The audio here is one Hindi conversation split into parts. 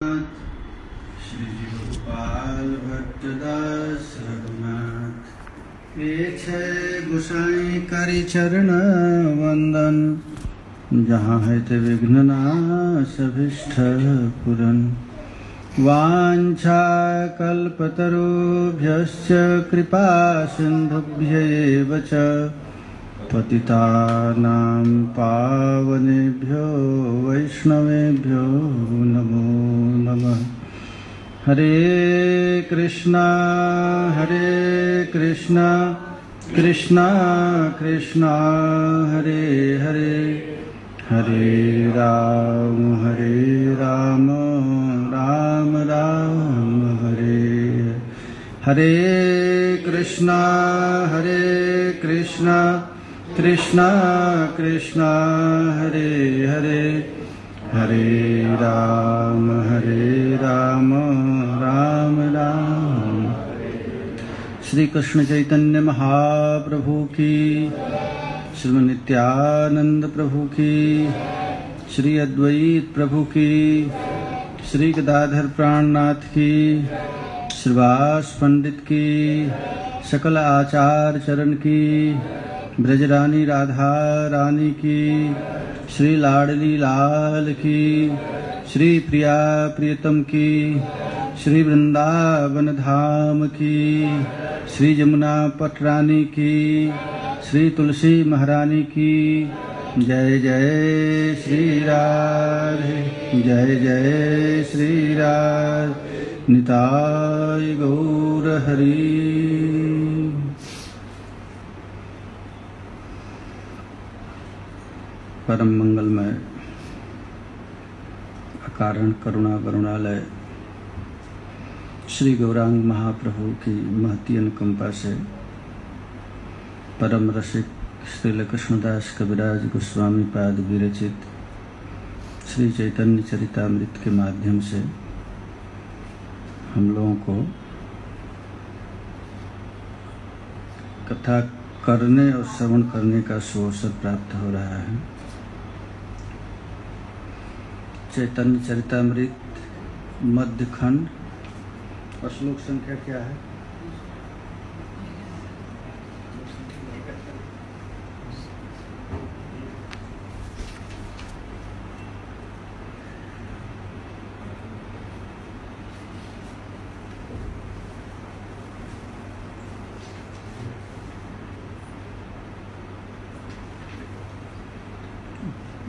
श्री गोपाल भट्टदास रघुनाथ ये गोसाई करि चरण वंदन। जहाँ है ते विघ्न नाश अभिष्ट पुरन। वाञ्छा कल्पतरुभ्यश्च कृपा सिन्धुभ्यैव च पतितानां पावनेभ्यो वैष्णवेभ्यो नमो नमः। हरे कृष्णा कृष्णा कृष्णा हरे हरे, हरे राम राम राम हरे हरे। कृष्णा कृष्णा कृष्णा हरे हरे, हरे राम राम राम। श्री कृष्ण चैतन्य महाप्रभु की, श्रीमद् नित्यानंद प्रभु की, श्री अद्वैत प्रभु की, श्री गदाधर प्राणनाथ की, श्रीवास पंडित की, सकल आचार्य चरण की, ब्रजरानी राधा रानी की, श्री लाडली लाल की, श्री प्रिया प्रियतम की, श्री वृंदावन धाम की, श्री जमुना पटरानी की, श्री तुलसी महारानी की। जय जय श्री राधे, जय जय श्री राधे। निताय गौर हरि। परम मंगलमय अकारण करुणा करुणालय श्री गौरांग महाप्रभु की महती अनुकंपा से परम रसिक श्री कृष्णदास कविराज गोस्वामी पाद विरचित श्री चैतन्य चरितामृत के माध्यम से हम लोगों को कथा करने और श्रवण करने का सुअवसर प्राप्त हो रहा है। चैतन्य चरितामृत मध्य खंड और श्लोक संख्या क्या है?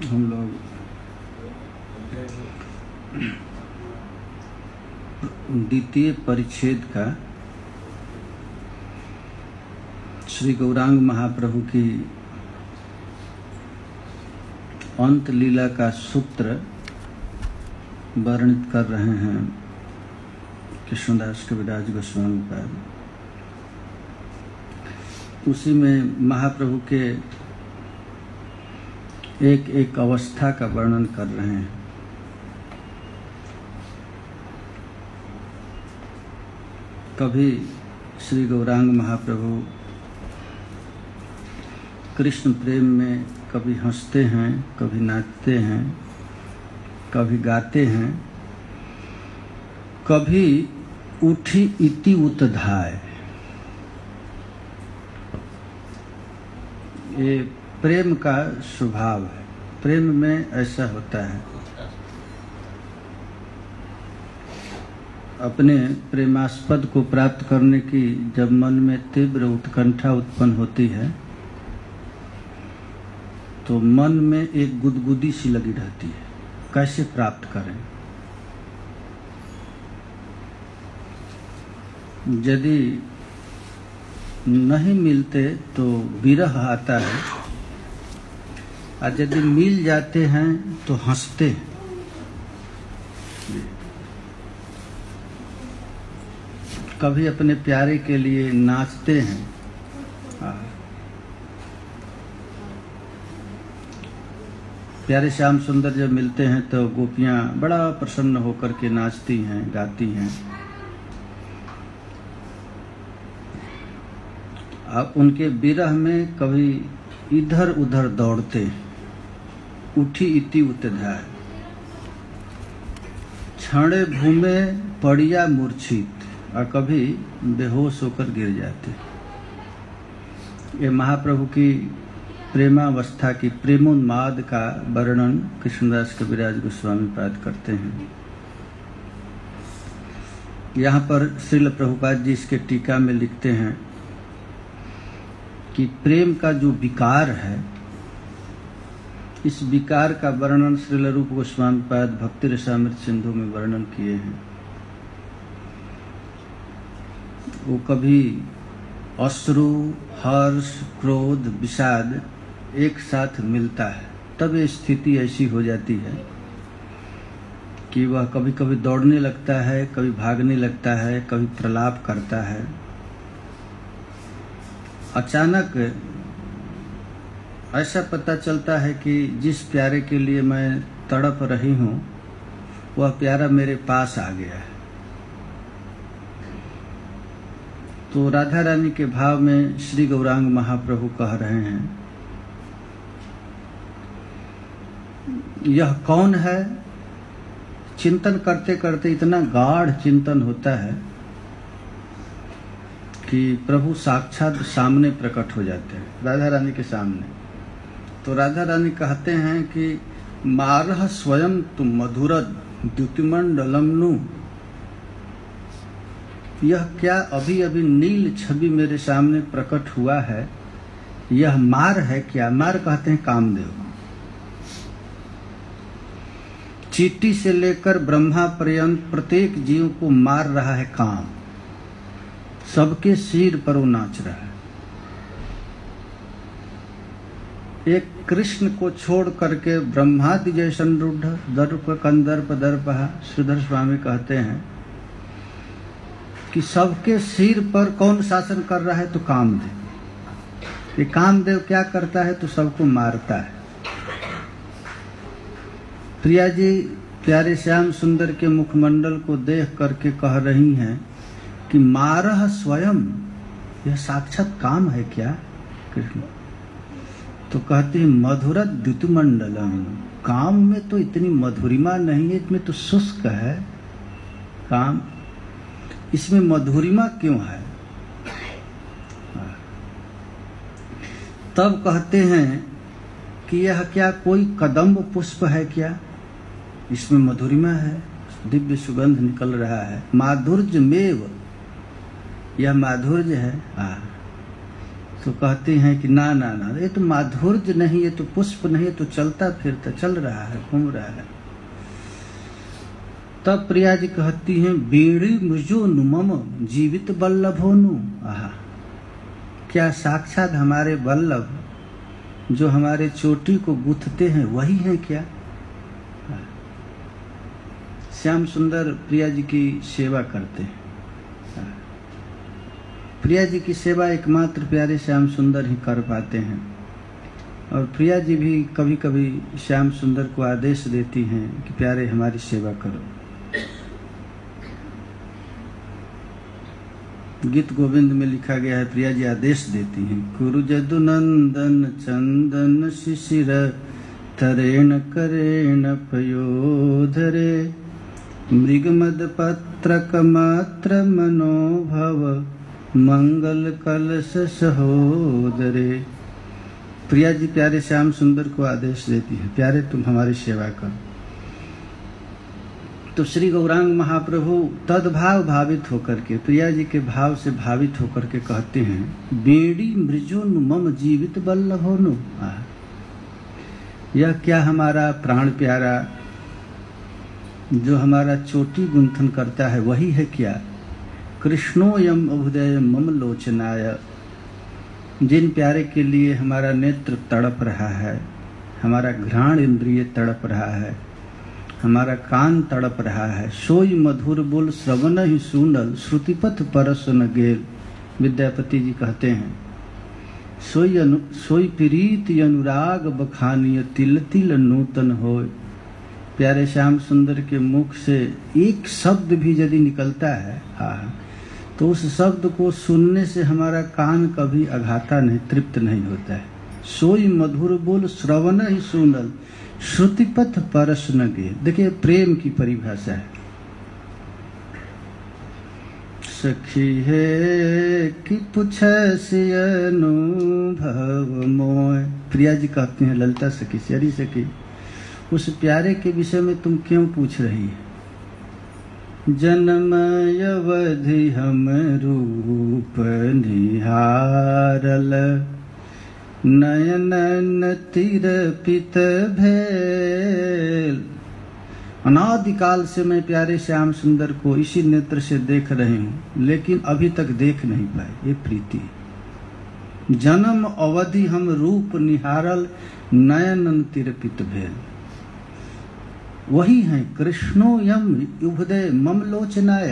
हम लोग द्वितीय परिच्छेद का श्री गौरांग महाप्रभु की अंत लीला का सूत्र वर्णित कर रहे हैं कृष्णदास कविराज गोस्वामी पाद। उसी में महाप्रभु के एक एक अवस्था का वर्णन कर रहे हैं। कभी श्री गौरांग महाप्रभु कृष्ण प्रेम में कभी हंसते हैं, कभी नाचते हैं, कभी गाते हैं, कभी उठी इति उत्धाय। ये प्रेम का स्वभाव है, प्रेम में ऐसा होता है। अपने प्रेमास्पद को प्राप्त करने की जब मन में तीव्र उत्कंठा उत्पन्न होती है तो मन में एक गुदगुदी सी लगी रहती है, कैसे प्राप्त करें। यदि नहीं मिलते तो विरह आता है, और यदि मिल जाते हैं तो हंसते हैं। कभी अपने प्यारे के लिए नाचते हैं। प्यारे श्याम सुंदर जब मिलते हैं तो गोपियां बड़ा प्रसन्न होकर के नाचती हैं, गाती हैं। अब उनके विरह में कभी इधर उधर दौड़ते, उठी इति उत्धाय। क्षणे भूमे पड़िया मूर्छित, और कभी बेहोश होकर गिर जाते। ये महाप्रभु की प्रेमावस्था की प्रेमोन्माद का वर्णन कृष्णदास कविराज गोस्वामी पाद करते हैं। यहाँ पर श्रील प्रभुपाद जी इसके टीका में लिखते हैं कि प्रेम का जो विकार है, इस विकार का वर्णन श्रील रूप गोस्वामी पाद भक्ति रसामृत सिंधु में वर्णन किए हैं। वो कभी अश्रु, हर्ष, क्रोध, विषाद एक साथ मिलता है, तब ये स्थिति ऐसी हो जाती है कि वह कभी कभी दौड़ने लगता है, कभी भागने लगता है, कभी प्रलाप करता है। अचानक ऐसा पता चलता है कि जिस प्यारे के लिए मैं तड़प रही हूँ वह प्यारा मेरे पास आ गया है। तो राधा रानी के भाव में श्री गौरांग महाप्रभु कह रहे हैं, यह कौन है? चिंतन करते करते इतना गाढ़ चिंतन होता है कि प्रभु साक्षात सामने प्रकट हो जाते हैं, राधा रानी के सामने। तो राधा रानी कहते हैं कि मारह स्वयं तुम मधुर द्युतिमंडलम नु, यह क्या अभी अभी नील छवि मेरे सामने प्रकट हुआ है, यह मार है क्या? मार कहते हैं कामदेव। चींटी से लेकर ब्रह्मा पर्यंत प्रत्येक जीव को मार रहा है काम, सबके सिर पर वो नाच रहा है। एक कृष्ण को छोड़ करके ब्रह्मादि जैसन रूढ़ दर्प कंदर्प दर्पहा, श्रीधर स्वामी कहते हैं कि सबके सिर पर कौन शासन कर रहा है? तो कामदेव। ये कामदेव क्या करता है? तो सबको मारता है। प्रिया जी प्यारे श्याम सुंदर के मुखमंडल को देख करके कह रही हैं कि मारह स्वयं, यह साक्षात काम है क्या कृष्ण? तो कहते हैं मधुर द्युतिमंडलम, काम में तो इतनी मधुरिमा नहीं है, इसमें तो शुष्क है काम, इसमें मधुरिमा क्यों है? तब कहते हैं कि यह क्या कोई कदम्ब पुष्प है क्या? इसमें मधुरिमा है, दिव्य सुगंध निकल रहा है। माधुर्य मेव, यह माधुर्य है। तो कहते हैं कि ना ना ना, ये तो माधुर्य नहीं, ये तो पुष्प नहीं, तो चलता फिरता चल रहा है, घूम रहा है। तब प्रिया जी कहती हैं बीड़ी मुझो नुमम जीवित बल्लभोनु, आहा, क्या साक्षात हमारे बल्लभ जो हमारे चोटी को गुथते हैं वही हैं क्या? श्याम सुंदर प्रिया जी की सेवा करते हैं। प्रिया जी की सेवा एकमात्र प्यारे श्याम सुंदर ही कर पाते हैं, और प्रिया जी भी कभी कभी श्याम सुंदर को आदेश देती हैं कि प्यारे हमारी सेवा करो। गीत गोविंद में लिखा गया है, प्रिया जी आदेश देती हैं, कुरु जदु नंदन चंदन शिशिर तरेण करेण पयोधरे मृगमद पत्रक मात्र मनोभव मंगल कलश सहोदरे। प्रिया जी प्यारे श्याम सुंदर को आदेश देती है, प्यारे तुम हमारी सेवा करो। तो श्री गौरांग महाप्रभु तदभाव भावित होकर के, प्रिया जी के भाव से भावित होकर के कहते हैं बेड़ी मृजोनु मम जीवित बल्लभोनु, यह क्या हमारा प्राण प्यारा जो हमारा चोटी गुंथन करता है वही है क्या? कृष्णोयम अभुदय मम लोचनाय, जिन प्यारे के लिए हमारा नेत्र तड़प रहा है, हमारा घ्राण इंद्रिय तड़प रहा है, हमारा कान तड़प रहा है, सोई मधुर बोल श्रवण ही सुनल श्रुतिपथ परस न गेल। विद्यापति जी कहते हैं सोई प्रीति अनुराग बखानिय तिल तिल नूतन होय। प्यारे श्याम सुंदर के मुख से एक शब्द भी यदि निकलता है तो उस शब्द को सुनने से हमारा कान कभी अघाता नहीं, तृप्त नहीं होता है। सोई मधुर बोल श्रवण ही सुनल श्रुतिपथ परस न गे। देखिए प्रेम की परिभाषा है, सखी है कि पूछे सी अनुभव मोय। प्रिया जी कहती हैं ललिता सखी से, अरे सखी उस प्यारे के विषय में तुम क्यों पूछ रही है? जन्म अवधि हम रूप निहारल, नयन तिरपित भेल। अनादिकाल से मैं प्यारे श्याम सुंदर को इसी नेत्र से देख रही हूं, लेकिन अभी तक देख नहीं पाए। ये प्रीति। जन्म अवधि हम रूप निहारल, नयन तिरपित भेल। वही है कृष्णो यम उभदय मम लोचनाय।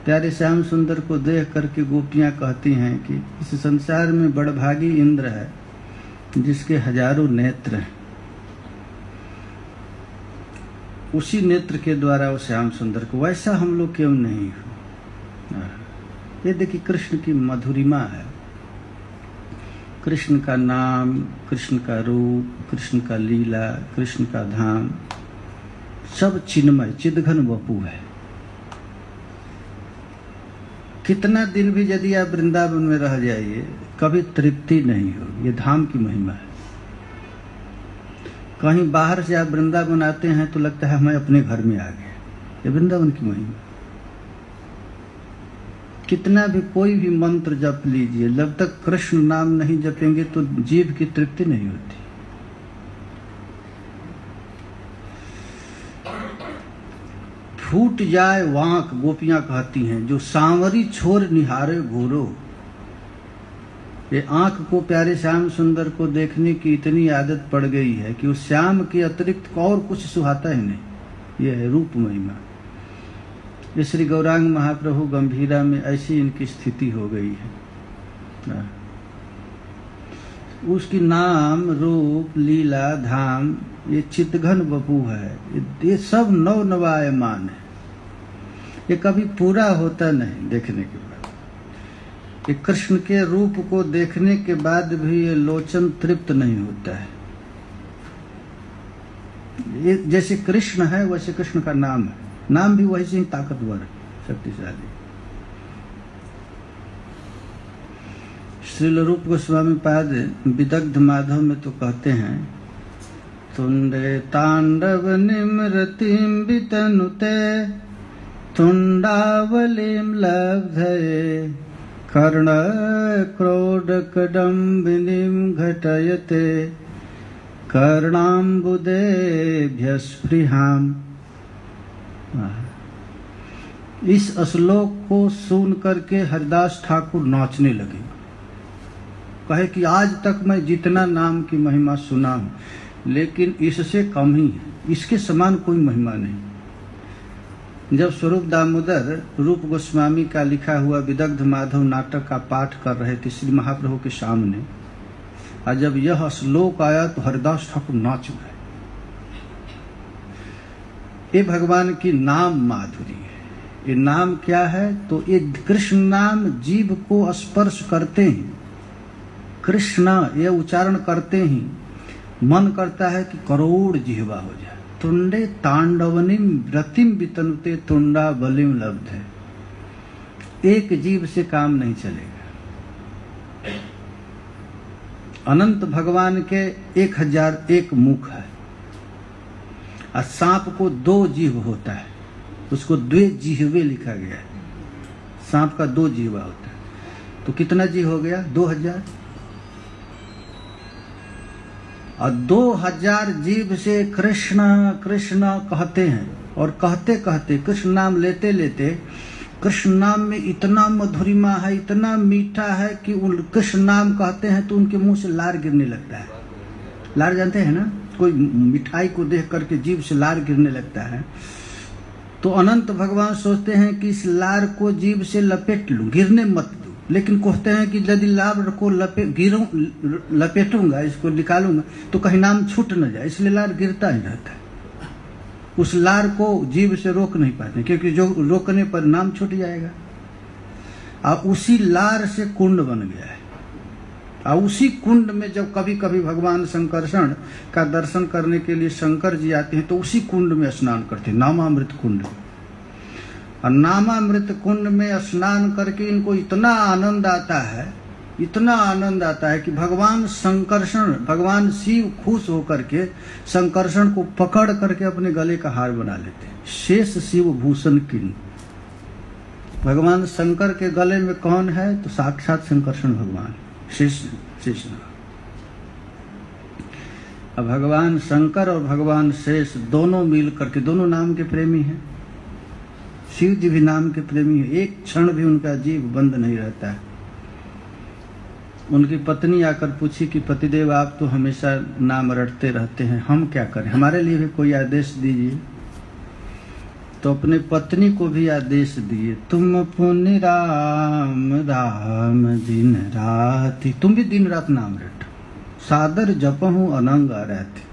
प्यारे श्याम सुंदर को देख करके गोपियां कहती हैं कि इस संसार में बड़भागी इंद्र है जिसके हजारों नेत्र हैं, उसी नेत्र के द्वारा वो श्याम सुंदर को, वैसा हम लोग क्यों नहीं हो। ये देखिए कृष्ण की मधुरिमा है। कृष्ण का नाम, कृष्ण का रूप, कृष्ण का लीला, कृष्ण का धाम, सब चिन्मय चिदघन वपु है। कितना दिन भी यदि आप वृंदावन में रह जाइए कभी तृप्ति नहीं हो। ये धाम की महिमा है। कहीं बाहर से आप वृंदावन आते हैं तो लगता है मैं अपने घर में आ गया। ये वृंदावन की महिमा। कितना भी कोई भी मंत्र जप लीजिए, जब तक कृष्ण नाम नहीं जपेंगे तो जीव की तृप्ति नहीं होती। फूट जाए वांक, गोपियां कहती हैं, जो सांवरी छोर निहारे घोरो। ये आंख को प्यारे श्याम सुंदर को देखने की इतनी आदत पड़ गई है कि उस श्याम के अतिरिक्त और कुछ सुहाता ही नहीं। यह है रूप महिमा। ये श्री गौरांग महाप्रभु गंभीरा में ऐसी इनकी स्थिति हो गई है। उसकी नाम, रूप, लीला, धाम, ये चितघन वपु है। ये सब नव नवायमान है। ये कभी पूरा होता नहीं देखने के बाद। ये कृष्ण के रूप को देखने के बाद भी ये लोचन तृप्त नहीं होता है। ये जैसे कृष्ण है वैसे कृष्ण का नाम है। नाम भी वैसे ही ताकतवर, शक्तिशाली। श्रील रूप गोस्वामी पाद विदग्ध माधव में तो कहते हैं, तुंडे तांडव निमृतिम वितनुते, तुंडावलिम लब्धये, कर्ण क्रोड कडम्बिनीम घटयते, कर्णाम्बुदे स्पृहाम। इस श्लोक को सुन करके हरिदास ठाकुर नाचने लगे। कहे कि आज तक मैं जितना नाम की महिमा सुना हूं, लेकिन इससे कम ही है, इसके समान कोई महिमा नहीं। जब स्वरूप दामोदर रूप गोस्वामी का लिखा हुआ विदग्ध माधव नाटक का पाठ कर रहे थे श्री महाप्रभु के सामने, और जब यह श्लोक आया तो हरिदास ठाकुर नाच गए। ये भगवान की नाम माधुरी है। ये नाम क्या है? तो ये कृष्ण नाम जीव को स्पर्श करते हैं, कृष्ण ये उच्चारण करते ही मन करता है कि करोड़ जिह्वा हो जाए। तुंडे तांडवनिम रतिम वितनुते तुंडा बलिम लब्ध है। एक जीव से काम नहीं चलेगा। अनंत भगवान के 1001 मुख है, और सांप को 2 जीभ होता है, उसको 2 जिह्वे लिखा गया है। सांप का 2 जिह्वा होता है, तो कितना जीव हो गया? 2000। और 2000 जीव से कृष्ण कृष्ण कहते हैं, और कहते कहते कृष्ण नाम लेते लेते कृष्ण नाम में इतना मधुरिमा है, इतना मीठा है कि उन कृष्ण नाम कहते हैं तो उनके मुंह से लार गिरने लगता है। लार जानते हैं ना, कोई मिठाई को देख करके जीभ से लार गिरने लगता है। तो अनंत भगवान सोचते हैं कि इस लार को जीभ से लपेट लूं, गिरने मत दूं, लेकिन कहते हैं कि यदि लार को लपेटूंगा, इसको निकालूंगा तो कहीं नाम छूट न जाए, इसलिए लार गिरता ही रहता है। उस लार को जीभ से रोक नहीं पाते, क्योंकि जो रोकने पर नाम छूट जाएगा। और उसी लार से कुंड बन गया है, और उसी कुंड में जब कभी कभी भगवान शंकरषण का दर्शन करने के लिए शंकर जी आते हैं तो उसी कुंड में स्नान करते हैं, नामामृत कुंड। और नामामृत कुंड में स्नान करके इनको इतना आनंद आता है, इतना आनंद आता है कि भगवान शिव खुश होकर के संकर्षण को पकड़ करके अपने गले का हार बना लेते हैं। शेष शिव भूषण किन, भगवान शंकर के गले में कौन है? तो साक्षात संकर्षण भगवान, शेष अब भगवान शंकर और भगवान शेष दोनों मिल करके, दोनों नाम के प्रेमी हैं। शिव जी भी नाम के प्रेमी है, एक क्षण भी उनका जीव बंद नहीं रहता है। उनकी पत्नी आकर पूछी कि पतिदेव आप तो हमेशा नाम रटते रहते हैं, हम क्या करें, हमारे लिए भी कोई आदेश दीजिए। तो अपने पत्नी को भी आदेश दिए, तुम पुण्य राम राम दिन रात, तुम भी दिन रात नाम रटो, सादर जपहूं अनंग रहते।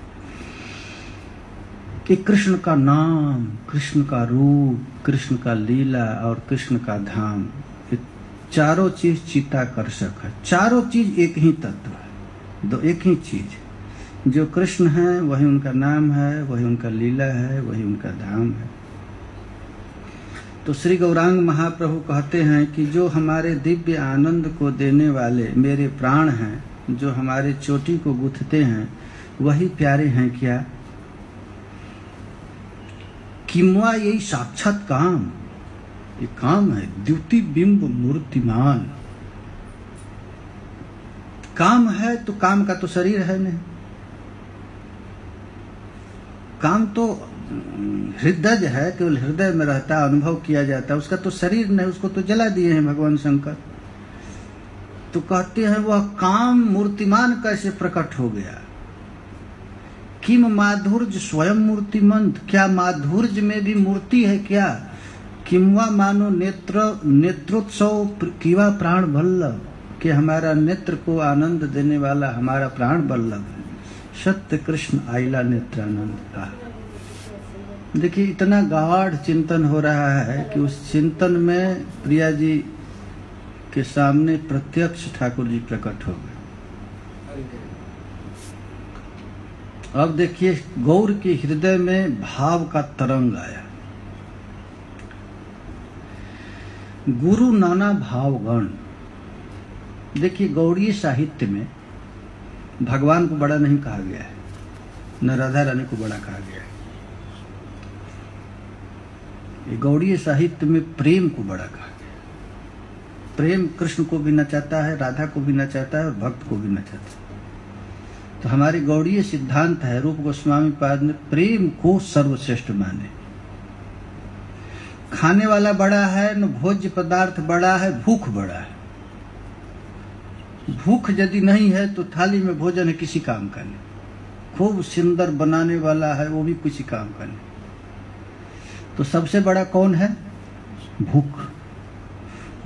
कि कृष्ण का नाम, कृष्ण का रूप, कृष्ण का लीला और कृष्ण का धाम, चारों चीज चित्ताकर्षक है। चारों चीज एक ही तत्व है, दो एक ही चीज। जो कृष्ण है वही उनका नाम है, वही उनका लीला है, वही उनका धाम है। तो श्री गौरांग महाप्रभु कहते हैं कि जो हमारे दिव्य आनंद को देने वाले मेरे प्राण हैं, जो हमारे चोटी को गुथते हैं, वही प्यारे हैं क्या? किम्वा यही साक्षात काम, ये काम है, द्युति बिंब मूर्तिमान। काम है तो काम का तो शरीर है नहीं, काम तो हृदय है, केवल हृदय में रहता है, अनुभव किया जाता है, उसका तो शरीर नहीं, उसको तो जला दिए हैं भगवान शंकर। तो कहते हैं वह काम मूर्तिमान कैसे प्रकट हो गया? किम माधुर्य स्वयं मूर्तिमंत, क्या माधुर्य में भी मूर्ति है क्या? किम्वा मानो नेत्रोत्सव किवा प्राण वल्लभ, कि हमारा नेत्र को आनंद देने वाला हमारा प्राण वल्लभ है। सत्य कृष्ण आइला नेत्रानंद का। देखिए इतना गाढ़ चिंतन हो रहा है कि उस चिंतन में प्रिया जी के सामने प्रत्यक्ष ठाकुर जी प्रकट हो गए। अब देखिए गौर के हृदय में भाव का तरंग आया। गुरु नाना भावगण। देखिए गौड़ीय साहित्य में भगवान को बड़ा नहीं कहा गया है, न राधा रानी को बड़ा कहा गया है। ये गौड़ीय साहित्य में प्रेम को बड़ा कहा गया। प्रेम कृष्ण को भी नचाता है, राधा को भी नचाता है और भक्त को भी नचाता है। तो हमारी गौड़ीय सिद्धांत है, रूप गोस्वामी पाद ने प्रेम को सर्वश्रेष्ठ माने। खाने वाला बड़ा है न भोज्य पदार्थ बड़ा है, भूख बड़ा है। भूख यदि नहीं है तो थाली में भोजन है किसी काम का नहीं, खूब सुंदर बनाने वाला है वो भी किसी काम का नहीं। तो सबसे बड़ा कौन है? भूख।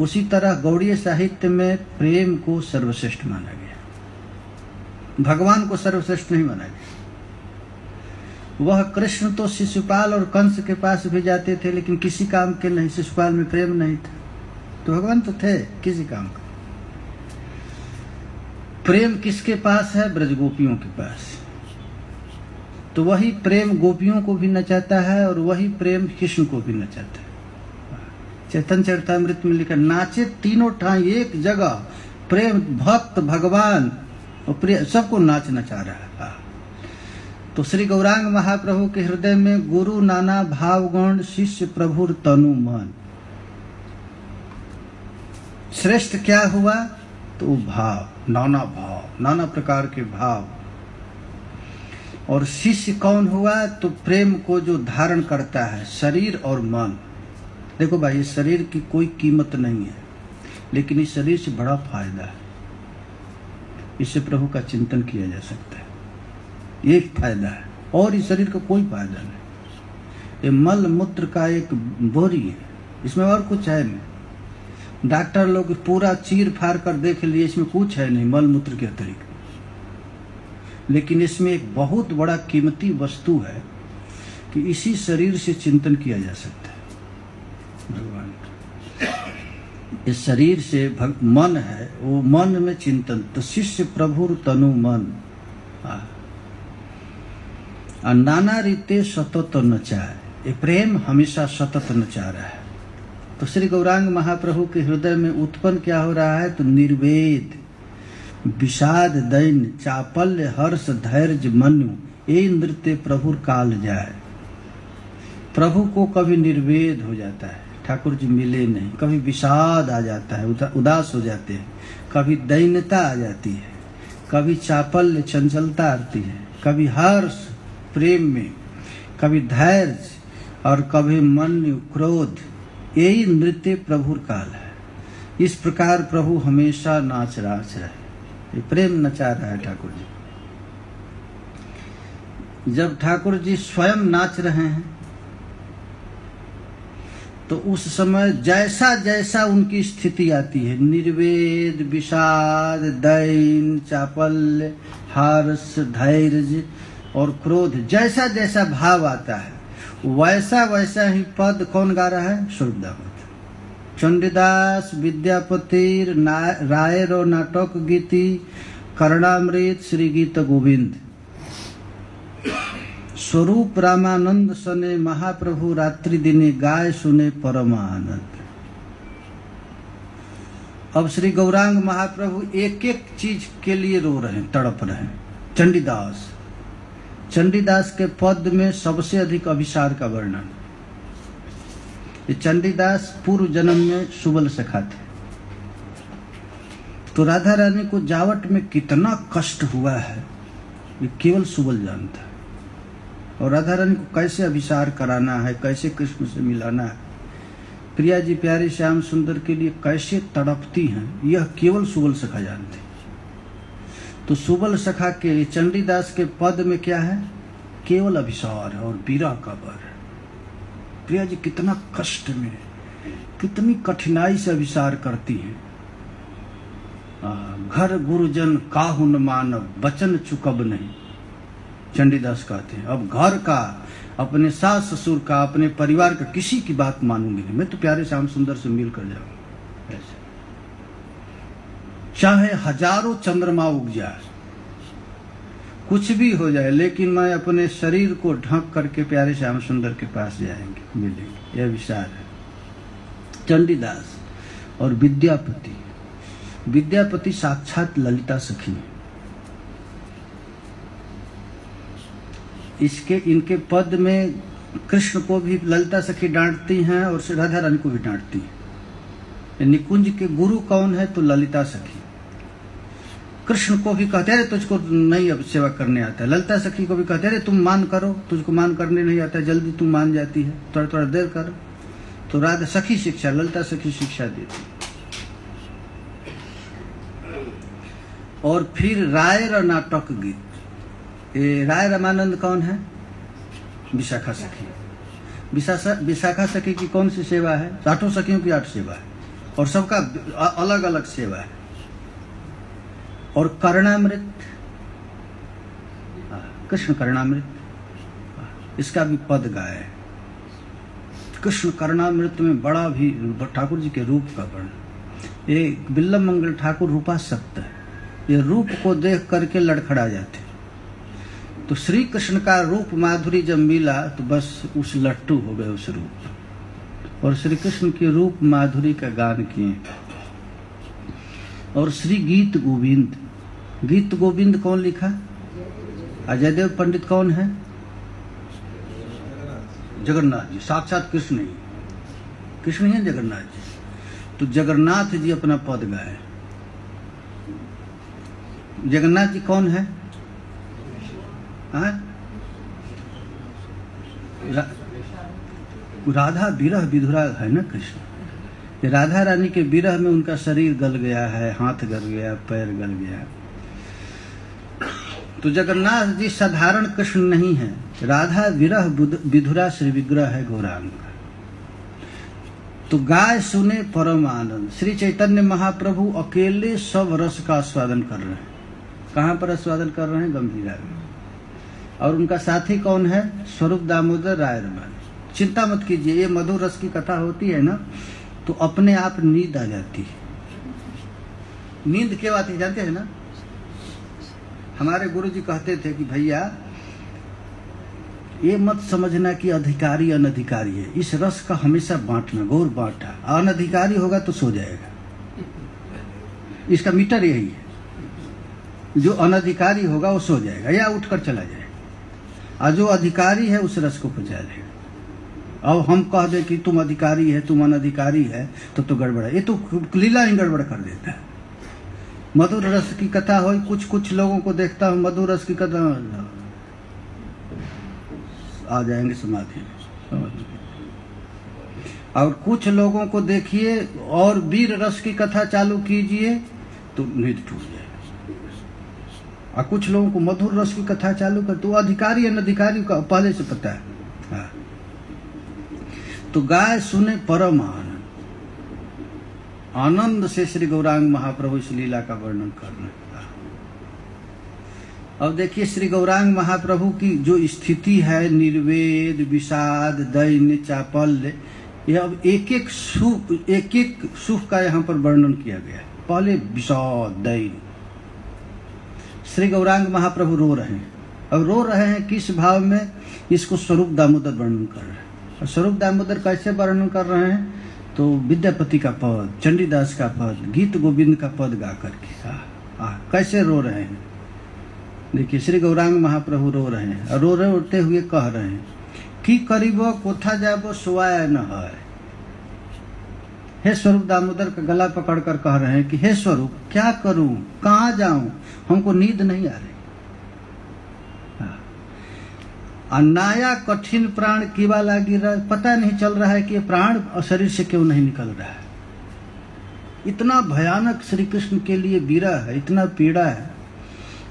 उसी तरह गौड़ीय साहित्य में प्रेम को सर्वश्रेष्ठ माना गया, भगवान को सर्वश्रेष्ठ नहीं माना गया। वह कृष्ण तो शिशुपाल और कंस के पास भी जाते थे लेकिन किसी काम के नहीं, शिशुपाल में प्रेम नहीं था। तो भगवान तो थे किसी काम का। प्रेम किसके पास है? ब्रजगोपियों के पास। तो वही प्रेम गोपियों को भी नचाता है और वही प्रेम कृष्ण को भी नचाता है। चैतन्य चरितामृत में लिखा, नाचे तीनों ठाई एक जगह, प्रेम भक्त भगवान और प्रिय सबको नाच नचा रहा है। तो श्री गौरांग महाप्रभु के हृदय में गुरु नाना भावगुण, शिष्य प्रभुर तनु मन। श्रेष्ठ क्या हुआ? तो भाव, नाना प्रकार के भाव। और शिष्य कौन हुआ? तो प्रेम को जो धारण करता है, शरीर और मन। देखो भाई, इस शरीर की कोई कीमत नहीं है, लेकिन इस शरीर से बड़ा फायदा है। इससे प्रभु का चिंतन किया जा सकता है, ये फायदा है, और इस शरीर का कोई फायदा नहीं। ये मल मूत्र का एक बोरी है, इसमें और कुछ है नहीं। डॉक्टर लोग पूरा चीर फाड़ कर देख लिए, इसमें कुछ है नहीं मल मूत्र के अतिरिक्त, लेकिन इसमें एक बहुत बड़ा कीमती वस्तु है कि इसी शरीर से चिंतन किया जा सकता है भगवान। इस शरीर से मन है, वो मन में चिंतन। तो शिष्य प्रभुर तनु मन। नाना रीते सतत नचाए। ये प्रेम हमेशा सतत नचा रहा है। तो श्री गौरांग महाप्रभु के हृदय में उत्पन्न क्या हो रहा है? तो निर्वेद, विषाद, दैन, चापल्य, हर्ष, धैर्य, मनु ये नृत्य प्रभु काल जाए। प्रभु को कभी निर्वेद हो जाता है, ठाकुर जी मिले नहीं, कभी विषाद आ जाता है, उदास हो जाते हैं, कभी दैन्यता आ जाती है, कभी चापल्य चंचलता आती है, कभी हर्ष प्रेम में, कभी धैर्य और कभी मन क्रोध। यही नृत्य प्रभु काल है। इस प्रकार प्रभु हमेशा नाच रहे, ये प्रेम नचा रहा है ठाकुर जी। जब ठाकुर जी स्वयं नाच रहे हैं तो उस समय जैसा जैसा उनकी स्थिति आती है, निर्वेद, विषाद, दैन, चापल्य, हर्ष, धैर्य और क्रोध, जैसा जैसा भाव आता है वैसा वैसा ही पद कौन गा रहा है? स्वरूप दामोदर। चंडीदास, विद्यापति, रायर और नाटक गीति, कर्णामृत, श्री गीत गोविंद, स्वरूप रामानंद सने महाप्रभु रात्रि दिने गाय सुने परमानंद। अब श्री गौरांग महाप्रभु एक एक चीज के लिए रो रहे हैं, तड़प रहे हैं। चंडीदास के पद में सबसे अधिक अभिसार का वर्णन। ये चंडीदास पूर्व जन्म में सुबल सखा थे, तो राधा रानी को जावट में कितना कष्ट हुआ है ये केवल सुबल जानता है। और राधा रानी को कैसे अभिसार कराना है, कैसे कृष्ण से मिलाना है, प्रिया जी प्यारे श्याम सुंदर के लिए कैसे तड़पती हैं, यह केवल सुबल सखा जानते। तो सुबल सखा के चंडीदास के पद में क्या है? केवल अभिसार और बीरा का वर। प्रिया जी कितना कष्ट में, कितनी कठिनाई से अभिसार करती हैं। घर गुरुजन काहू न मानव, वचन चुकब नहीं, चंडीदास कहते हैं। अब घर का, अपने सास ससुर का, अपने परिवार का किसी की बात मानूंगी नहीं, मैं तो प्यारे श्याम सुंदर से मिल कर जाऊंगा। ऐसे चाहे हजारों चंद्रमा उग जाए, कुछ भी हो जाए, लेकिन मैं अपने शरीर को ढक करके प्यारे श्याम सुंदर के पास जाएंगे, मिलेंगे। यह विचार है चंडीदास। और विद्यापति साक्षात ललिता सखी। इनके पद में कृष्ण को भी ललिता सखी डांटती हैं और राधा रानी को भी डांटती हैं। निकुंज के गुरु कौन है? तो ललिता सखी। कृष्ण को भी कहते हैं तुझको नहीं अब सेवा करने आता है, ललिता सखी को भी कहते हैं तुम मान करो, तुझको मान करने नहीं आता, जल्दी तुम मान जाती है, थोड़ा थोड़ा देर करो। तो राधा सखी शिक्षा, ललिता सखी शिक्षा देती। और फिर राय और नाटक गीत। ये राय रामानंद कौन है? विशाखा सखी। विशाखा सखी की कौन सी सेवा है? 8 सखियों की 8 सेवा है और सबका अलग अलग सेवा है। और कर्णामृत, कृष्ण कर्णामृत, इसका भी पद गाए। कृष्ण कर्णामृत में बड़ा भी ठाकुर जी के रूप का वर्णन। ये बिल्लम मंगल ठाकुर रूपासक्त है, ये रूप को देख करके लड़खड़ा जाते। तो श्री कृष्ण का रूप माधुरी जब मिला तो बस उस लट्टू हो गए उस रूप, और श्री कृष्ण के रूप माधुरी का गान किए। और श्री गीत गोविंद, गीत गोविंद कौन लिखा? अजयदेव पंडित कौन है? जगन्नाथ जी, साक्षात कृष्ण ही, कृष्ण ही है जगन्नाथ जी। तो जगन्नाथ जी अपना पद गाए। जगन्नाथ जी कौन है? राधा विरह विधुरा है ना कृष्ण। राधा रानी के विरह में उनका शरीर गल गया है, हाथ गल गया, पैर गल गया। तो जगन्नाथ जी साधारण कृष्ण नहीं है, राधा विरह विधुरा श्री विग्रह है गौरांग। तो गाय सुने परम आनंद। श्री चैतन्य महाप्रभु अकेले सब रस का आस्वादन कर रहे हैं। कहाँ पर आस्वादन कर रहे हैं? गंभीरा में। और उनका साथी कौन है? स्वरूप दामोदर राय रमान। चिंता मत कीजिए, ये मधुर रस की कथा होती है ना तो अपने आप नींद आ जाती है। नींद क्यों आती है जानते हैं ना? हमारे गुरुजी कहते थे कि भैया ये मत समझना कि अधिकारी अनधिकारी है। इस रस का हमेशा बांटना, गौर बांटा। अनधिकारी होगा तो सो जाएगा, इसका मीटर यही है। जो अनधिकारी होगा वो सो जाएगा या उठकर चला जाएगा, और जो अधिकारी है उस रस को पचा लेगा। अब हम कह दे कि तुम अधिकारी है, तुम अनधिकारी है, तो गड़बड़ है। ये तो लीला ही गड़बड़ कर देता है। मधुर रस की कथा हो, कुछ लोगों को देखता हूँ मधुर रस की कथा आ जाएंगे समाधि में, और कुछ लोगों को देखिए और वीर रस की कथा चालू कीजिए तो नींद टूट जाएगी, और कुछ लोगों को मधुर रस की कथा चालू कर तो अधिकारी अनधिकारी का पहले से पता है। हाँ। तो गाय सुने परम आनंद, आनंद से श्री गौरांग महाप्रभु इस लीला का वर्णन करना। अब देखिए श्री गौरांग महाप्रभु की जो स्थिति है, निर्वेद, विषाद, दैन्य, चापल्य, यह अब एक एक सुख का यहाँ पर वर्णन किया गया है। पहले विषाद, दैन्य, श्री गौरांग महाप्रभु रो रहे हैं। अब रो रहे हैं किस भाव में, इसको स्वरूप दामोदर वर्णन कर रहे हैं। और स्वरूप दामोदर कैसे वर्णन कर रहे हैं, तो विद्यापति का पद, चंडीदास का पद, गीत गोविंद का पद गा करके कैसे रो रहे हैं। देखिए श्री गौरांग महाप्रभु रो रहे हैं, और रोते हुए कह रहे हैं कि करीबो कोथा जाबो सोया न है। हे स्वरूप दामोदर का गला पकड़कर कह रहे हैं कि हे स्वरूप क्या करूं, कहाँ जाऊं, हमको नींद नहीं आ रही। अन्नाया कठिन प्राण कीवा लागी रहा, पता नहीं चल रहा है कि ये प्राण शरीर से क्यों नहीं निकल रहा है। इतना भयानक श्री कृष्ण के लिए विरह है, इतना पीड़ा है,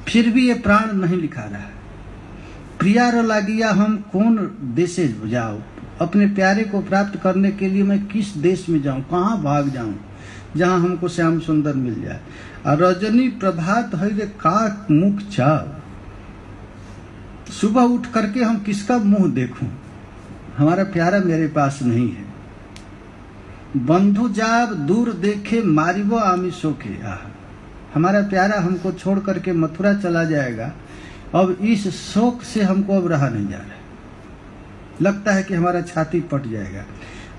फिर भी ये प्राण नहीं लिखा रहा है। प्रिया रो लागिया हम कौन देशे जाओ, अपने प्यारे को प्राप्त करने के लिए मैं किस देश में जाऊं, कहाँ भाग जाऊं जहां हमको श्याम सुंदर मिल जाए। और रजनी प्रभात हरे का मुख चाव, सुबह उठ करके हम किसका मुंह देखूं, हमारा प्यारा मेरे पास नहीं है। बंधु जाब दूर देखे मारिबो आमी सोखे, हमारा प्यारा हमको छोड़ करके मथुरा चला जाएगा। अब इस शोक से हमको अब रहा नहीं जा रहा है, लगता है कि हमारा छाती पट जाएगा।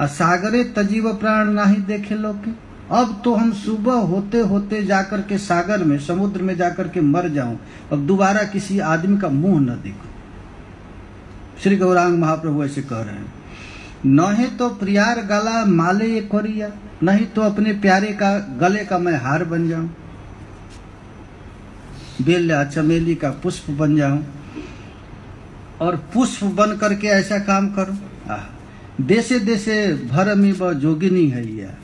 और सागरे तजीव प्राण नहीं देखे लोग, अब तो हम सुबह होते होते जाकर के सागर में, समुद्र में जाकर के मर जाऊं, अब दोबारा किसी आदमी का मुंह न देखूं। श्री गौरांग महाप्रभु ऐसे कह रहे हैं। नहीं तो प्रियार गला माले ये कोरिया, नहीं तो अपने प्यारे का गले का मैं हार बन जाऊं, बेला चमेली का पुष्प बन जाऊं, और पुष्प बन करके ऐसा काम करूं। देशे देशे भरमी व जोगिनी है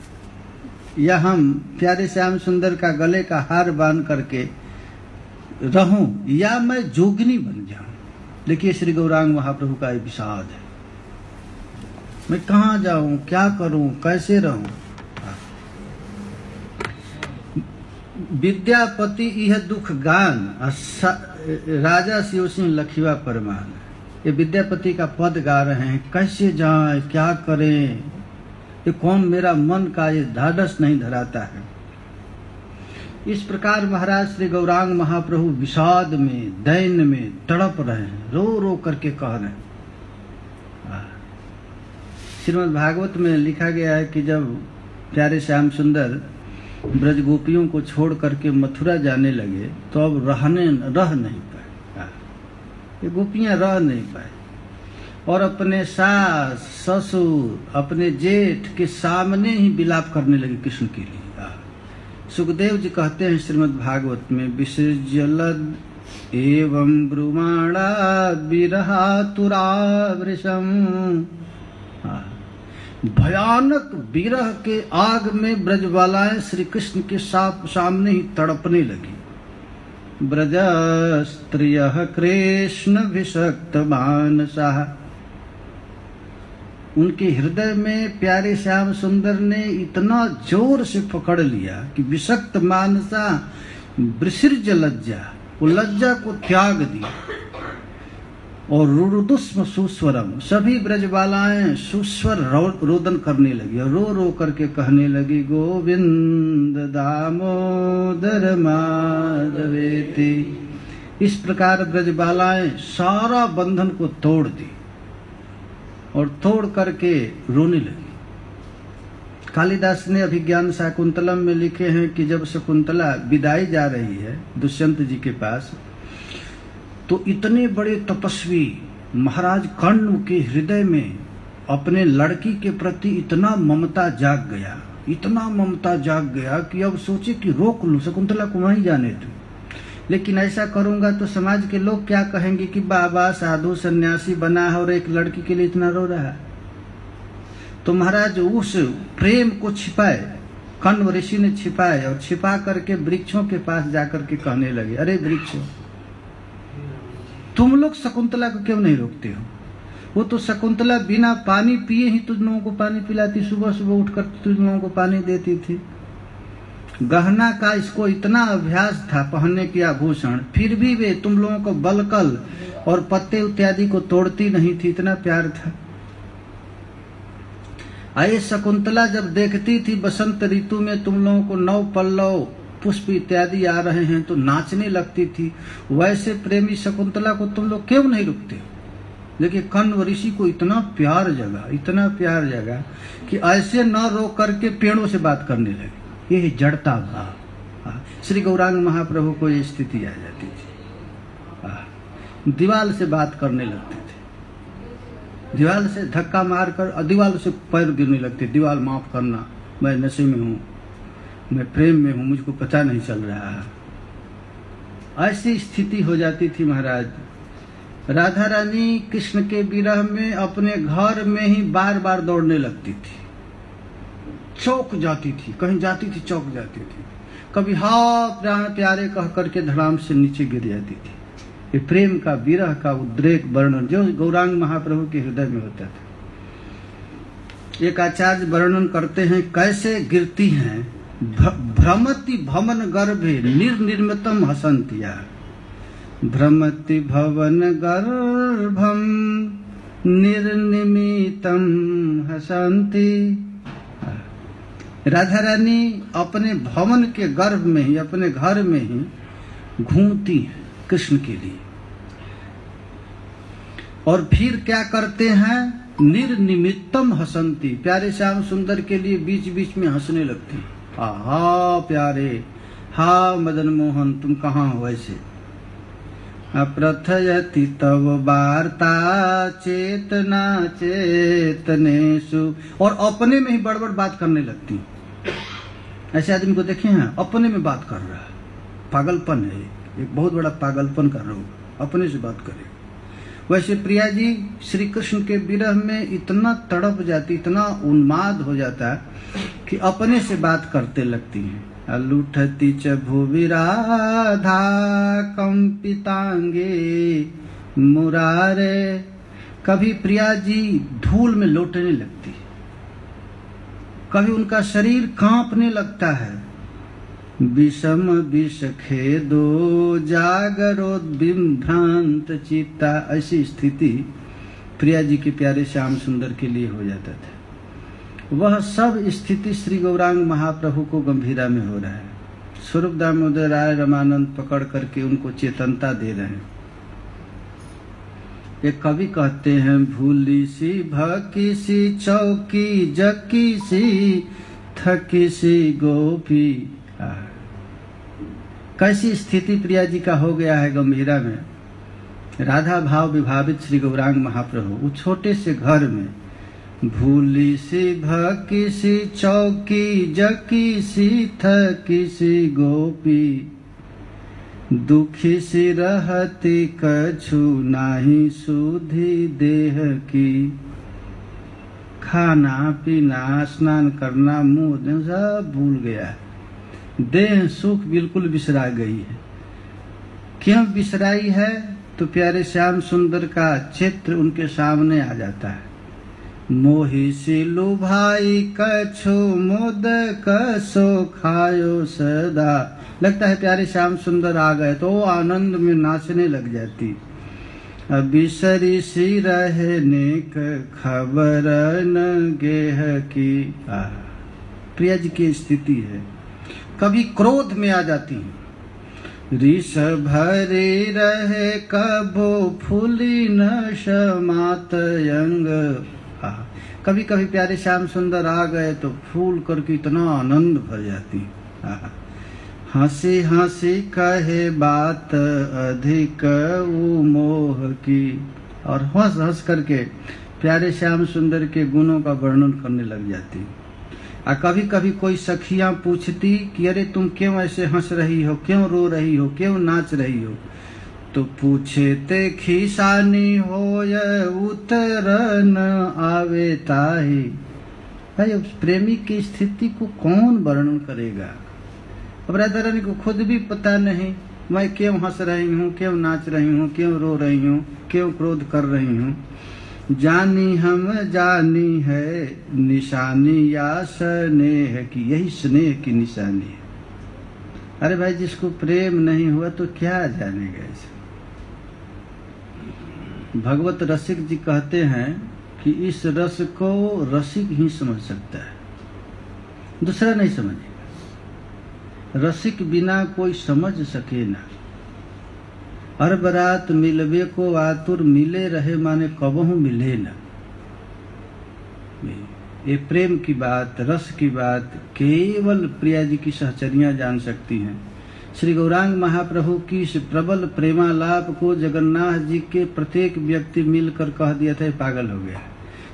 या हम प्यारे श्याम सुंदर का गले का हार बांध करके रहूं, या मैं जोगिनी बन जाऊं। देखिए श्री गौरांग महाप्रभु का विषाद है, मैं कहाँ जाऊं, क्या करूं, कैसे रहूं। विद्यापति यह दुख गान, राजा शिव सिंह लखीवा परमान। ये विद्यापति का पद गा रहे हैं, कैसे जाएं, क्या करें, ये कौन मेरा मन का ये ढाढ़स नहीं धराता है। इस प्रकार महाराज श्री गौरांग महाप्रभु विषाद में, दैन्य में तड़प रहे हैं, रो रो करके कह रहे हैं। श्रीमद् भागवत में लिखा गया है कि जब प्यारे श्याम सुंदर ब्रज गोपियों को छोड़ करके मथुरा जाने लगे तो अब रह नहीं पाए, ये गोपियां रह नहीं पाए, और अपने सास ससुर, अपने जेठ के सामने ही विलाप करने लगे कृष्ण के लिए। सुखदेव जी कहते हैं श्रीमद् भागवत में, विसृज्यलद एवं ब्रुमाणा विरहातुरा वृषम। भयानक विरह के आग में ब्रजबालाएं श्री कृष्ण के सामने ही तड़पने लगी। ब्रज स्त्रियः कृष्ण विषक्त मानसाः, उनके हृदय में प्यारे श्याम सुंदर ने इतना जोर से पकड़ लिया कि विषक्त मानसा विसृज लज्जा, वो लज्जा को त्याग दिया। और रुरुदुस्म सुस्वरम, सभी ब्रजबालाएं सुस्वर रोदन करने लगी और रो रो करके कहने लगी, गोविंद दामोदर माधवेति। इस प्रकार ब्रजबालाएं सारा बंधन को तोड़ दी। और तोड़ करके रोने लगी। कालिदास ने अभिज्ञान शाकुंतलम में लिखे हैं कि जब शकुंतला विदाई जा रही है दुष्यंत जी के पास, तो इतने बड़े तपस्वी महाराज कर्ण के हृदय में अपने लड़की के प्रति इतना ममता जाग गया, इतना ममता जाग गया कि अब सोचे कि रोक लूं, शकुंतला को वहीं जाने दूं। लेकिन ऐसा करूंगा तो समाज के लोग क्या कहेंगे कि बाबा साधु सन्यासी बना है और एक लड़की के लिए इतना रो रहा है। तो महाराज उस प्रेम को छिपाए, कण्व ऋषि ने छिपाए और छिपा करके वृक्षों के पास जाकर के कहने लगे, अरे वृक्षों, तुम लोग शकुंतला को क्यों नहीं रोकते हो? वो तो शकुंतला बिना पानी पिए ही तुम लोगों को पानी पिलाती, सुबह सुबह उठकर तुम लोगों को पानी देती थी। गहना का इसको इतना अभ्यास था, पहनने की आभूषण, फिर भी वे तुम लोगों को बलकल और पत्ते इत्यादि को तोड़ती नहीं थी, इतना प्यार था। आये शकुंतला जब देखती थी बसंत ऋतु में तुम लोगों को नौ पल्लव पुष्प इत्यादि आ रहे हैं तो नाचने लगती थी। वैसे प्रेमी शकुंतला को तुम लोग क्यों नहीं रुकते? देखिए कण्व ऋषि को इतना प्यार जगा, इतना प्यार जगा कि ऐसे न रो करके पेड़ों से बात करने लगे। ये जड़ता भाव, श्री गौरांग महाप्रभु को ये स्थिति आ जाती थी। दीवाल से बात करने लगते थे, दीवाल से धक्का मारकर दीवाल से पैर गिरने लगते, दीवाल माफ करना, मैं नशे में हूँ, मैं प्रेम में हूँ, मुझको पता नहीं चल रहा है। ऐसी स्थिति हो जाती थी महाराज। राधा रानी कृष्ण के विरह में अपने घर में ही बार बार दौड़ने लगती थी, चौक जाती थी, कहीं जाती थी चौक जाती थी, कभी हाँ प्राण प्यारे कह करके धड़ाम से नीचे गिर जाती थी। ये प्रेम का विरह का उद्रेक वर्णन जो गौरांग महाप्रभु के हृदय में होता था। एक आचार्य वर्णन करते हैं कैसे गिरती हैं, भ्रमति भवन गर्भे निर्निर्मितम हसंतिया, भ्रमति भवन गर्भम निर्निमितम हसंती। राधा रानी अपने भवन के गर्भ में ही, अपने घर में ही घूमती हैं कृष्ण के लिए, और फिर क्या करते हैं, निर्निमित्तम हसंती, प्यारे श्याम सुंदर के लिए बीच बीच में हंसने लगती। हा प्यारे, हा मदन मोहन, तुम कहाँ हो ऐसे। अप्रथयति तव वार्ता चेतना चेतनेषु, और अपने में ही बड़बड़ बात करने लगती। ऐसे आदमी को देखे हैं, अपने में बात कर रहा है, पागलपन है, एक बहुत बड़ा पागलपन कर रहा हूँ, अपने से बात करे। वैसे प्रिया जी श्री कृष्ण के विरह में इतना तड़प जाती, इतना उन्माद हो जाता है कि अपने से बात करते लगती हैं। लुठती च भुवि राधा कंपितांगे मुरारे, कभी प्रिया जी धूल में लौटने लगती, कभी उनका शरीर कांपने लगता है। विषम विष खेदो जागरोद्विभ्रांत चित्ता, ऐसी स्थिति प्रिया जी के प्यारे श्याम सुंदर के लिए हो जाता था। वह सब स्थिति श्री गौरांग महाप्रभु को गंभीरा में हो रहा है। स्वरूप दामोदर राय रमानंद पकड़ करके उनको चेतनता दे रहे हैं। एक कवि कहते हैं, भूली सी भकी सी चौकी जकी सी थकी सी गोपी। कैसी स्थिति प्रिया जी का हो गया है गंभीरा में। राधा भाव विभावित श्री गौरांग महाप्रभु उस छोटे से घर में, भूली सी भकी सी चौकी जकी सी थकी सी गोपी, दुखी सी रहती कछु नाही सुधी देह की। खाना पीना स्नान करना मुंह सब भूल गया है, देह सुख बिल्कुल बिसरा गई है। क्यों बिसराई है? तो प्यारे श्याम सुंदर का चित्र उनके सामने आ जाता है। मोहि सिलु भाई कछु मुद कसो खायो सदा, लगता है प्यारे श्याम सुंदर आ गए तो आनंद में नाचने लग जाती। बिसरी सी रहने खबर न गेह की। प्रिया जी की स्थिति है, कभी क्रोध में आ जाती हैं, रिस भरे रहे कबो फूली न शमात अंग, हाँ, कभी कभी प्यारे श्याम सुंदर आ गए तो फूल करके इतना आनंद भर जाती। हाँ, हंसी हंसी कहे बात अधिक मोह की, और हंस हंस करके प्यारे श्याम सुंदर के गुणों का वर्णन करने लग जाती। और कभी कभी कोई सखियां पूछती कि अरे तुम क्यों ऐसे हंस रही हो, क्यों रो रही हो, क्यों नाच रही हो, तो पूछे ते खीसानी हो उतर न आवे ताही। भाई उस प्रेमी की स्थिति को कौन वर्णन करेगा। अब राधा रानी को खुद भी पता नहीं मैं क्यों हंस रही हूँ, क्यों नाच रही हूँ, क्यों रो रही हूँ, क्यों क्रोध कर रही हूँ। जानी हम जानी है निशानी या स्नेह की, यही स्नेह की निशानी है। अरे भाई जिसको प्रेम नहीं हुआ तो क्या जानेगा इसे। भगवत रसिक जी कहते हैं कि इस रस को रसिक ही समझ सकता है, दूसरा नहीं समझेगा। रसिक बिना कोई समझ सके ना। हर बरात मिलवे को आतुर, मिले रहे माने कबहू मिले ना। ये प्रेम की बात, रस की बात केवल प्रिया जी की सहचरियां जान सकती हैं। श्री गौरांग महाप्रभु की इस प्रबल प्रेमालाप को जगन्नाथ जी के प्रत्येक व्यक्ति मिलकर कह दिया था पागल हो गया।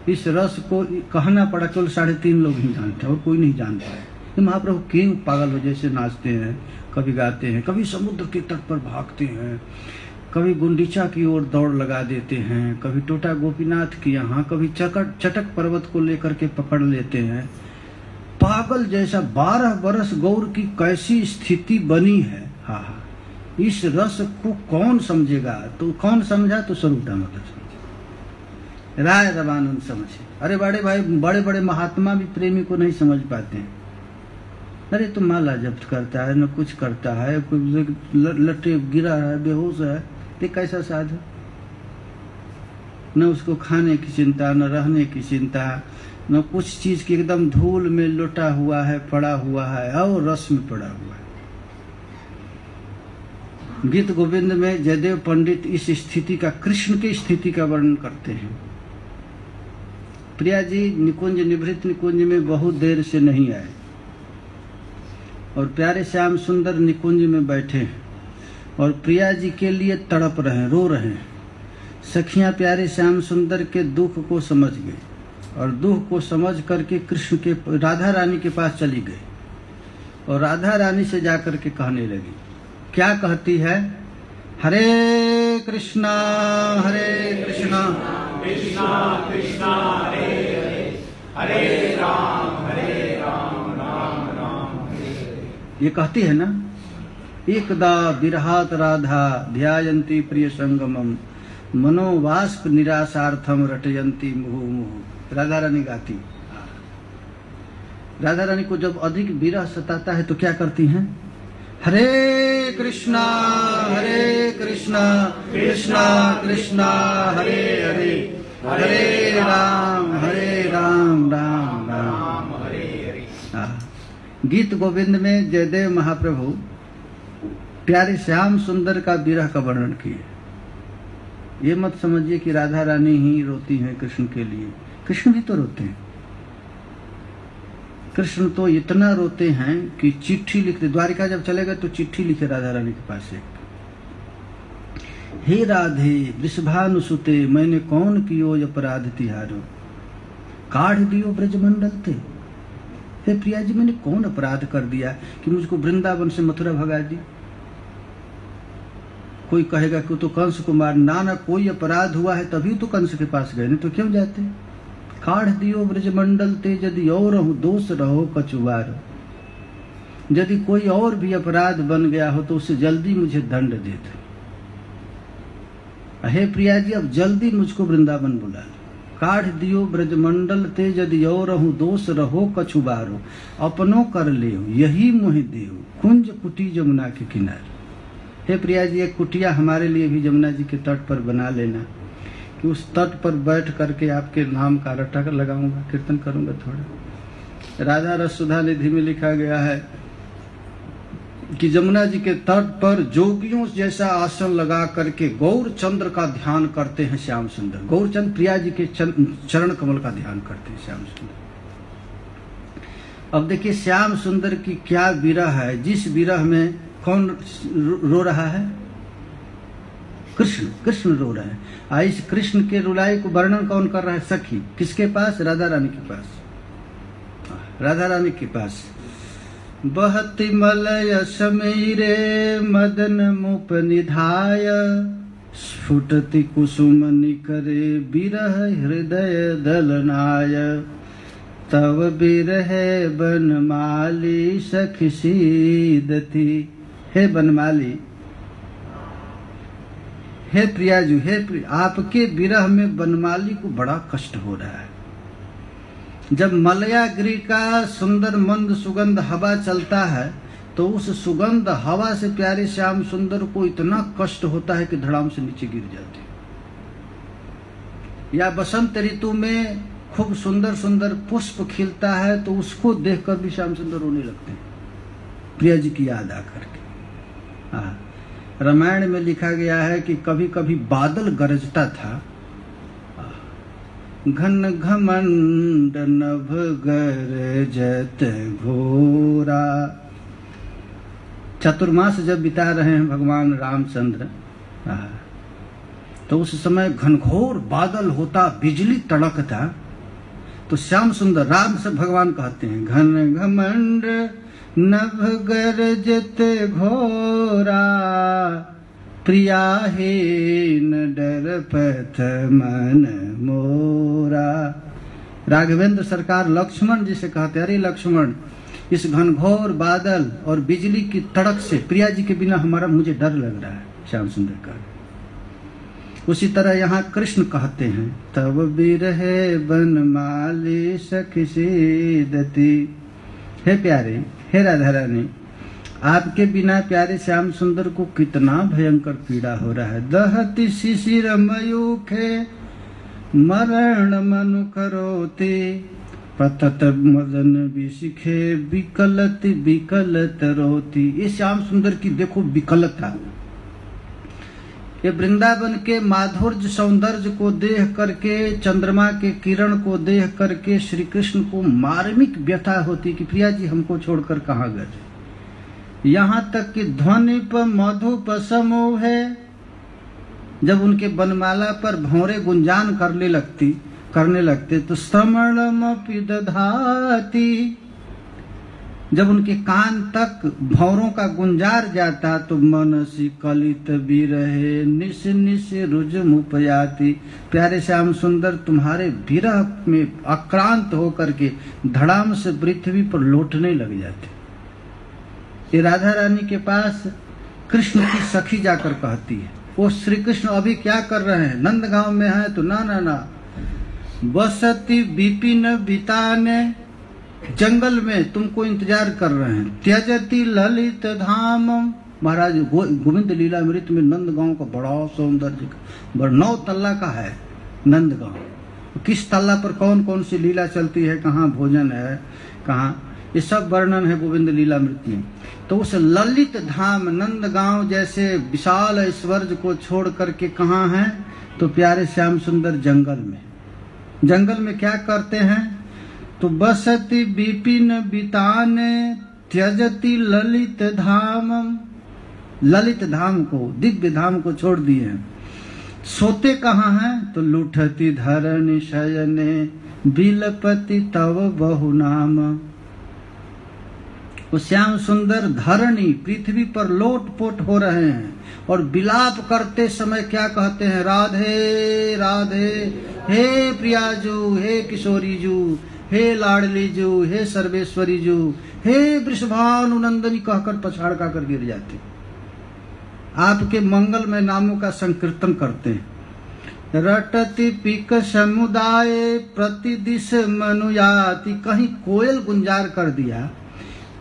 इस रस को कहना पड़ा, केवल 3.5 लोग ही जानते और कोई नहीं जानता है। ये महाप्रभु क्यों पागल हो जैसे नाचते हैं, कभी गाते हैं, कभी समुद्र के तट पर भागते हैं, कभी गुंडीचा की ओर दौड़ लगा देते हैं, कभी टोटा गोपीनाथ की यहाँ, कभी चटक पर्वत को लेकर के पकड़ लेते हैं। पागल जैसा 12 बरस गौर की कैसी स्थिति बनी है। हाँ, इस रस को कौन समझेगा। तो कौन समझा तो स्वरूप दामोदर समझे, राय रवानंद समझे। अरे बड़े भाई, बड़े बड़े महात्मा भी प्रेमी को नहीं समझ पाते हैं। अरे तो माला जब्त करता है, न कुछ करता है, कोई लटे गिरा है, बेहोश है, ये कैसा साधु। न उसको खाने की चिंता, न रहने की चिंता, न कुछ चीज की, एकदम धूल में लुटा हुआ है, पड़ा हुआ है और रस में पड़ा हुआ है। गीत गोविंद में जयदेव पंडित इस स्थिति का, कृष्ण की स्थिति का वर्णन करते हैं। प्रिया जी निकुंज, निभृत निकुंज में बहुत देर से नहीं आए और प्यारे श्याम सुंदर निकुंज में बैठे हैं और प्रिया जी के लिए तड़प रहे हैं, रो रहे हैं। सखियां प्यारे श्याम सुंदर के दुख को समझ गई और दुख को समझ करके कृष्ण के, राधा रानी के पास चली गई और राधा रानी से जाकर के कहने लगी। क्या कहती है? हरे कृष्णा कृष्णा कृष्णा हरे हरे, हरे राम राम राम हरे हरे। ये कहती है ना, एकदा विरहात राधा ध्यायन्ती प्रिय संगमम, मनोवाष्प निराशार्थम रटयन्ती मुहु मुहु। राधा रानी गाती। राधा रानी को जब अधिक विरह सताता है तो क्या करती हैं? हरे कृष्णा कृष्णा कृष्णा हरे हरे, हरे राम राम राम हरे हरे। गीत गोविंद में जयदेव महाप्रभु प्यारे श्याम सुंदर का विरह का वर्णन किए। ये मत समझिए कि राधा रानी ही रोती हैं कृष्ण के लिए, कृष्ण भी तो रोते हैं। कृष्ण तो इतना रोते हैं कि चिट्ठी लिखते, द्वारिका जब चले गए तो चिट्ठी लिखे राधा रानी के पास एक, हे राधे वृषभानुसुते मैंने कौन कियो अपराध तिहारो, काढ़ दियो ब्रजमंडल ते। हे प्रिया जी मैंने कौन अपराध कर दिया कि मुझको वृंदावन से मथुरा भगा दी। कोई कहेगा कि तो कंस को मार, ना कोई अपराध हुआ है तभी तो कंस के पास गए, नहीं तो क्यों जाते। काढ़ दियो ब्रजमंडल ते यदि और दोष रहो कचुवार, यदि कोई और भी अपराध बन गया हो तो उससे जल्दी मुझे दंड दे दो। हे प्रिया जी अब जल्दी मुझको वृंदावन बुला लो। काढ़ दियो ब्रजमंडल ते यदि और दोष रहो कछुबारो, अपनो कर ले यही मोहि देव कुंज कुटी जमुना के किनारे। हे प्रिया जी एक कुटिया हमारे लिए भी जमुना जी के तट पर बना लेना, कि उस तट पर बैठ करके आपके नाम का रटा लगाऊंगा, कीर्तन करूंगा थोड़ा। राधा रस सुधा निधि में लिखा गया है कि जमुना जी के तट पर जोगियों जैसा आसन लगा करके गौर चंद्र का ध्यान करते हैं श्याम सुंदर। गौरचंद्र प्रिया जी के चरण कमल का ध्यान करते हैं श्याम सुंदर। अब देखिए श्याम सुंदर की क्या विरह है। जिस विरह में कौन रो रहा है? कृष्ण। कृष्ण रो रहे हैं। इस कृष्ण के रुलाई को वर्णन कौन कर रहा है? सखी। किसके पास? राधा रानी के पास। राधा रानी के पास। बहति मलय समीरे मदन मुप निधाय, स्फुटति कुसुम निकरे बिरह हृदय दलनाय, तव बिरहे बनमाली सखी सीदती। हे बनमाली, हे प्रियाजू, हे आपके विरह में बनमाली को बड़ा कष्ट हो रहा है। जब मलयागिरी का सुंदर मंद सुगंध हवा चलता है तो उस सुगंध हवा से प्यारे श्याम सुंदर को इतना कष्ट होता है कि धड़ाम से नीचे गिर जाते। या बसंत ऋतु में खूब सुंदर सुंदर पुष्प खिलता है तो उसको देखकर भी श्याम सुंदर रोने लगते हैं, प्रिया जी की याद आकर के। रामायण में लिखा गया है कि कभी कभी बादल गरजता था, घन घमंड नभ गरजत घोरा। चतुर्मास जब बिता रहे हैं भगवान रामचंद्र, तो उस समय घनघोर बादल होता, बिजली तड़कता, तो श्याम सुंदर राम से भगवान कहते हैं, घन घमंड नभ गरजत घोरा, प्रिया हेन डर पथ मन मोरा। राघवेंद्र सरकार लक्ष्मण जी से कहते, अरे लक्ष्मण, इस घनघोर बादल और बिजली की तड़क से प्रिया जी के बिना मुझे डर लग रहा है। श्याम सुंदर का उसी तरह यहाँ कृष्ण कहते हैं, तब बिरहे बनमाली सखी सीदती। हे प्यारे, हे राधा रानी, आपके बिना प्यारे श्याम सुंदर को कितना भयंकर पीड़ा हो रहा है। दहति शिशिर मयूखे मरण मनु करोति, पतत मदन विशिखे विकलत विकलत रोती। ये श्याम सुंदर की देखो विकलता। ये वृंदावन के माधुर्य सौंदर्य को देख करके, चंद्रमा के किरण को देख करके श्री कृष्ण को मार्मिक व्यथा होती कि प्रिया जी हमको छोड़कर कहाँ गए। यहाँ तक कि ध्वनि पर मधुप समूह है, जब उनके बनमाला पर भौरे गुंजान करने लगते तो श्रवणमपि दधाति। जब उनके कान तक भौरों का गुंजार जाता तो मनसी कलित बिरहे निश निश रुज मुपयाति। प्यारे श्याम सुंदर तुम्हारे विरह में आक्रांत होकर के धड़ाम से पृथ्वी पर लौटने लग जाते। ये राधा रानी के पास कृष्ण की सखी जाकर कहती है, वो श्री कृष्ण अभी क्या कर रहे हैं? नंदगांव में है। तो ना ना ना, बसती विपिन बिताने, जंगल में तुमको इंतजार कर रहे हैं। त्यजति ललित धाम, महाराज गोविंद लीलामृत में नंदगांव का बड़ा सौंदर्य, 9 तल्ला का है नंदगांव। किस तल्ला पर कौन कौन सी लीला चलती है, कहाँ भोजन है, कहाँ, ये सब वर्णन है गोविंद लीलामृत में। तो उस ललित धाम नंदगांव जैसे विशाल ऐश्वर्य को छोड़ करके कहाँ हैं? तो प्यारे श्याम सुंदर जंगल में। जंगल में क्या करते हैं? तो बसति विपिन बिताने त्यजति ललित धाम, ललित धाम को, दिव्य धाम को छोड़ दिए हैं। सोते कहाँ हैं? तो लुठति धरणी शयने बिलपति तव बहु नाम। वो श्याम सुंदर धरणी पृथ्वी पर लोटपोट हो रहे हैं और विलाप करते समय क्या कहते हैं? राधे राधे, हे प्रियाजू, हे किशोरीजू, हे लाडलीजू, हे सर्वेश्वरीजू, हे वृषभानुनंदनी कहकर पछाड़ कर गिर जाते। आपके मंगलमय नामों का संकीर्तन करते हैं। रटति पिक समुदाय प्रतिदिश मनुयाति। कहीं कोयल गुंजार कर दिया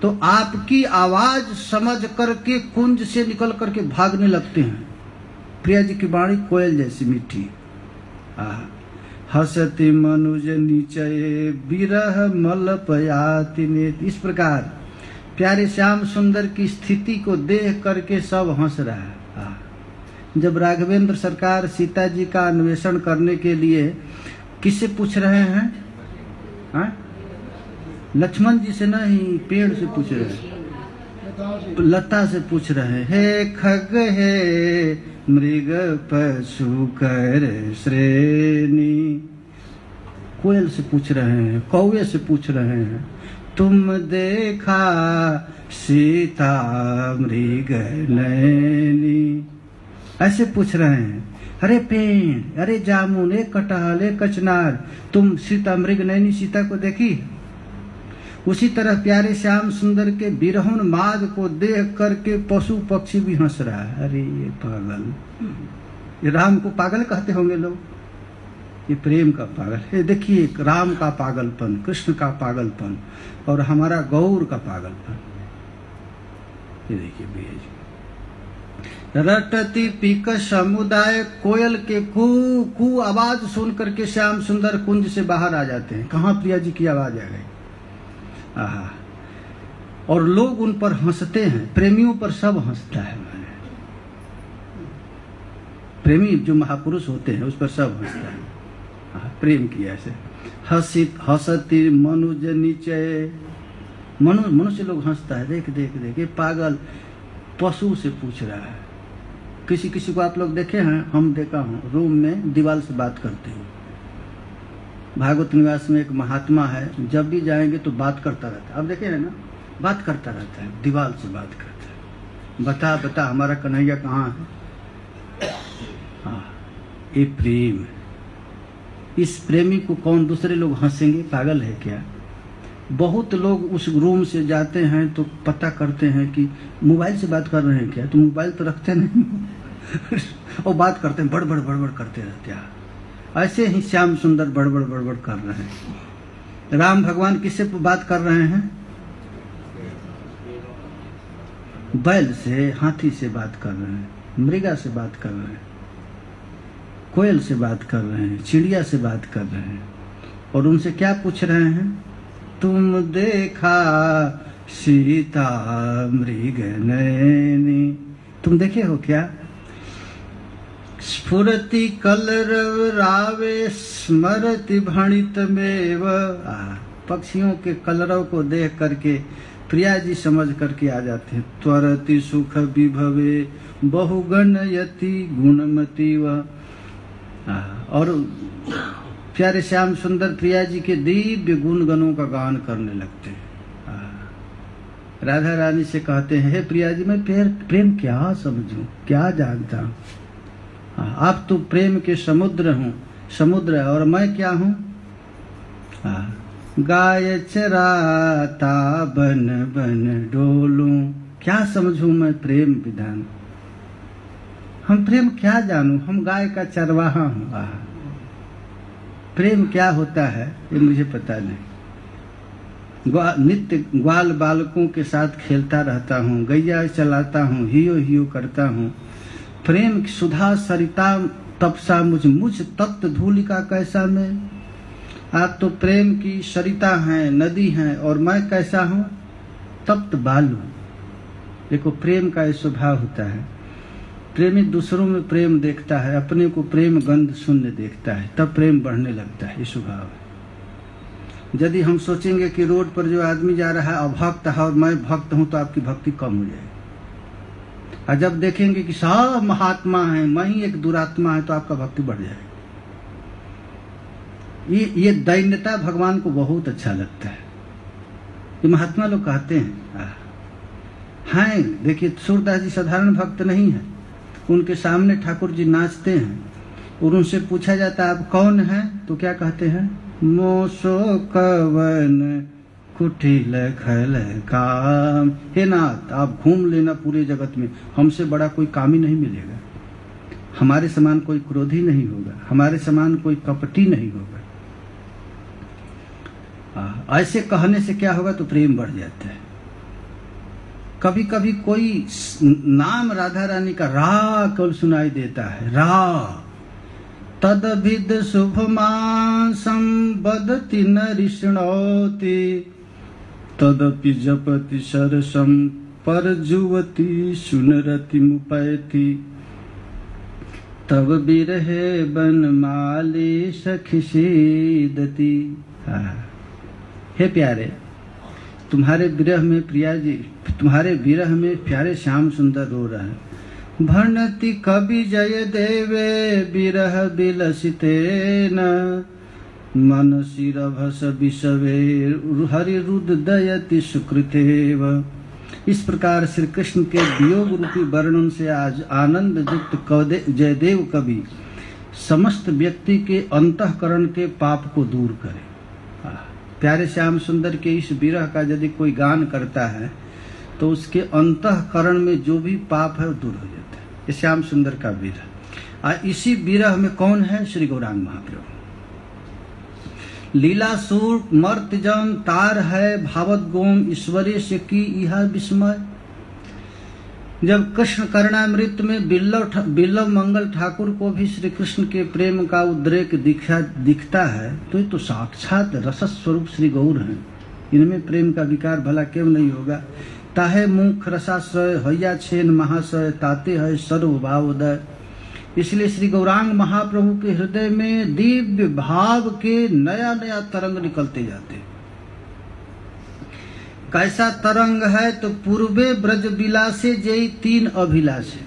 तो आपकी आवाज समझ करके कुंज से निकल करके भागने लगते हैं। प्रिया जी की वाणी कोयल जैसी मीठी। हसति मनुज निचये विरह मल पयाति नेति। इस प्रकार प्यारे श्याम सुंदर की स्थिति को देख करके सब हंस रहा है। जब राघवेंद्र सरकार सीता जी का अन्वेषण करने के लिए किससे पूछ रहे हैं? लक्ष्मण जी से नहीं, पेड़ से पूछ रहे हैं, लता से पूछ रहे हैं। हे खग हे मृग पशु कर श्रेणी, कोयल से पूछ रहे हैं, कौवे से पूछ रहे हैं। तुम देखा सीता मृग नैनी, ऐसे पूछ रहे हैं। अरे पेड़, अरे जामुन, ए कटहल, ए कचनार, तुम सीता मृग नैनी सीता को देखी? उसी तरह प्यारे श्याम सुंदर के बिरहुन माद को देख करके पशु पक्षी भी हंस रहा है। अरे ये पागल, ये राम को पागल कहते होंगे लोग, ये प्रेम का पागल है। देखिए राम का पागलपन, कृष्ण का पागलपन और हमारा गौर का पागलपन। ये देखिए भैया जी, रटती पीक समुदाय, कोयल के कू कू आवाज सुन करके श्याम सुंदर कुंज से बाहर आ जाते हैं। कहाँ प्रिया जी की आवाज आ गई। आहा, और लोग उन पर हंसते हैं, प्रेमियों पर सब हंसता है। प्रेमी जो महापुरुष होते हैं उस पर सब हंसता है। प्रेम किया ऐसे हसित हसती मनुज नीचे, मनुष्य लोग हंसता है। देख देख देख, ये पागल पशु से पूछ रहा है। किसी किसी को आप लोग देखे हैं? हम देखा हूँ, रूम में दीवार से बात करते हैं। भागवत निवास में एक महात्मा है, जब भी जाएंगे तो बात करता रहता है। आप देखे हैं ना, बात करता रहता है, दीवार से बात करता है। बता बता हमारा कन्हैया कहाँ है। हाँ, ये प्रेम है। इस प्रेमी को कौन दूसरे लोग हंसेंगे? पागल है क्या? बहुत लोग उस रूम से जाते हैं तो पता करते हैं कि मोबाइल से बात कर रहे हैं क्या, तो मोबाइल तो रखते नहीं और बात करते हैं, बड़बड़ बड़बड़ करते रहते हैं। ऐसे ही श्याम सुंदर बड़बड़ बड़बड़ कर रहे हैं। राम भगवान किससे बात कर रहे हैं? बैल से, हाथी से बात कर रहे हैं, मृगा से बात कर रहे हैं, कोयल से बात कर रहे हैं, चिड़िया से बात कर रहे हैं। और उनसे क्या पूछ रहे हैं? तुम देखा सीता मृग नैनी, तुम देखे हो क्या? स्फुरति कलरव रावे स्मरति भणित मेव, पक्षियों के कलरव को देख करके प्रिया जी समझ करके आ जाते हैं। त्वरति सुख विभवे बहुगण यति गुणमती व, और प्यारे श्याम सुंदर प्रिया जी के दिव्य गुण गणों का गान करने लगते हैं। राधा रानी से कहते हैं, हे प्रिया जी, मैं प्रेम क्या समझूं, क्या जानता हूं? आप तो प्रेम के समुद्र हूं, समुद्र, और मैं क्या हूं? गाय चराता बन बन डोलूं, क्या समझूं मैं प्रेम विधान? हम प्रेम क्या जानूं, हम गाय का चरवाहा हूं। प्रेम क्या होता है ये मुझे पता नहीं। नित्य ग्वाल बालकों के साथ खेलता रहता हूँ, गैया चलाता हूँ, हियो हियो करता हूँ। प्रेम सुधा सरिता तपसा मुझ तप्त धूलिका कैसा मैं। आप तो प्रेम की सरिता हैं, नदी हैं, और मैं कैसा हूँ? तप्त बालू। देखो प्रेम का ये स्वभाव होता है। प्रेमी दूसरों में प्रेम देखता है, अपने को प्रेम गंध शून्य देखता है, तब प्रेम बढ़ने लगता है। ये स्वभाव है। यदि हम सोचेंगे कि रोड पर जो आदमी जा रहा है अभक्त है और मैं भक्त हूं, तो आपकी भक्ति कम हो जाएगी। और जब देखेंगे कि सब महात्मा है, मैं ही एक दुरात्मा है, तो आपका भक्ति बढ़ जाएगी। ये दैन्यता भगवान को बहुत अच्छा लगता है। ये महात्मा लोग कहते हैं, देखिए सूरदास जी साधारण भक्त नहीं है। उनके सामने ठाकुर जी नाचते हैं और उनसे पूछा जाता है आप कौन हैं, तो क्या कहते हैं? मोसो कवन कुटिल खल काम। हे नाथ, आप घूम लेना पूरे जगत में, हमसे बड़ा कोई काम ही नहीं मिलेगा। हमारे समान कोई क्रोधी नहीं होगा, हमारे समान कोई कपटी नहीं होगा। ऐसे कहने से क्या होगा? तो प्रेम बढ़ जाता है। कभी कभी कोई नाम राधा रानी का रा केवल सुनाई देता है, रा तदभिद शुभमासं बदति न ऋष्णोति तदपि जपति सरसम पर जुवती सुनरति मुपैति तब बिरहे बनमाली सखी सीदती। हे प्यारे, तुम्हारे विरह में प्रिया जी, तुम्हारे विरह में प्यारे श्याम सुंदर रो रहे हैं। भणति कवि जय देवे विरह बिलसिते न मन शिरभस विषवे हरि रुद दयति सुकृतेव। इस प्रकार श्री कृष्ण के वियोग रूपी वर्णन से आज आनंद युक्त जयदेव कवि समस्त व्यक्ति के अंतःकरण के पाप को दूर करे। प्यारे श्याम सुंदर के इस विरह का यदि कोई गान करता है तो उसके अंतःकरण में जो भी पाप है वो दूर हो जाता है। ये श्याम सुंदर का विरह। इसी विरह में कौन है? श्री गौरांग महाप्रभु। लीलासुर मर्त जन तार है भावत गोम ईश्वरी से की यह विस्मय। जब कृष्ण कर्णामृत में बिल्लव मंगल ठाकुर को भी श्री कृष्ण के प्रेम का उद्रेक दिखता है तो ये तो साक्षात रस स्वरूप श्री गौर हैं। इनमें प्रेम का विकार भला क्यों नहीं होगा। ताहे मुख रसाश्रय हैया छेन महाशय ताते है सर्व भावोदय। इसलिए श्री गौरांग महाप्रभु के हृदय में दिव्य भाव के नया नया तरंग निकलते जाते हैं। कैसा तरंग है? तो पूर्वे ब्रज बिलासे जय तीन अभिलाषे।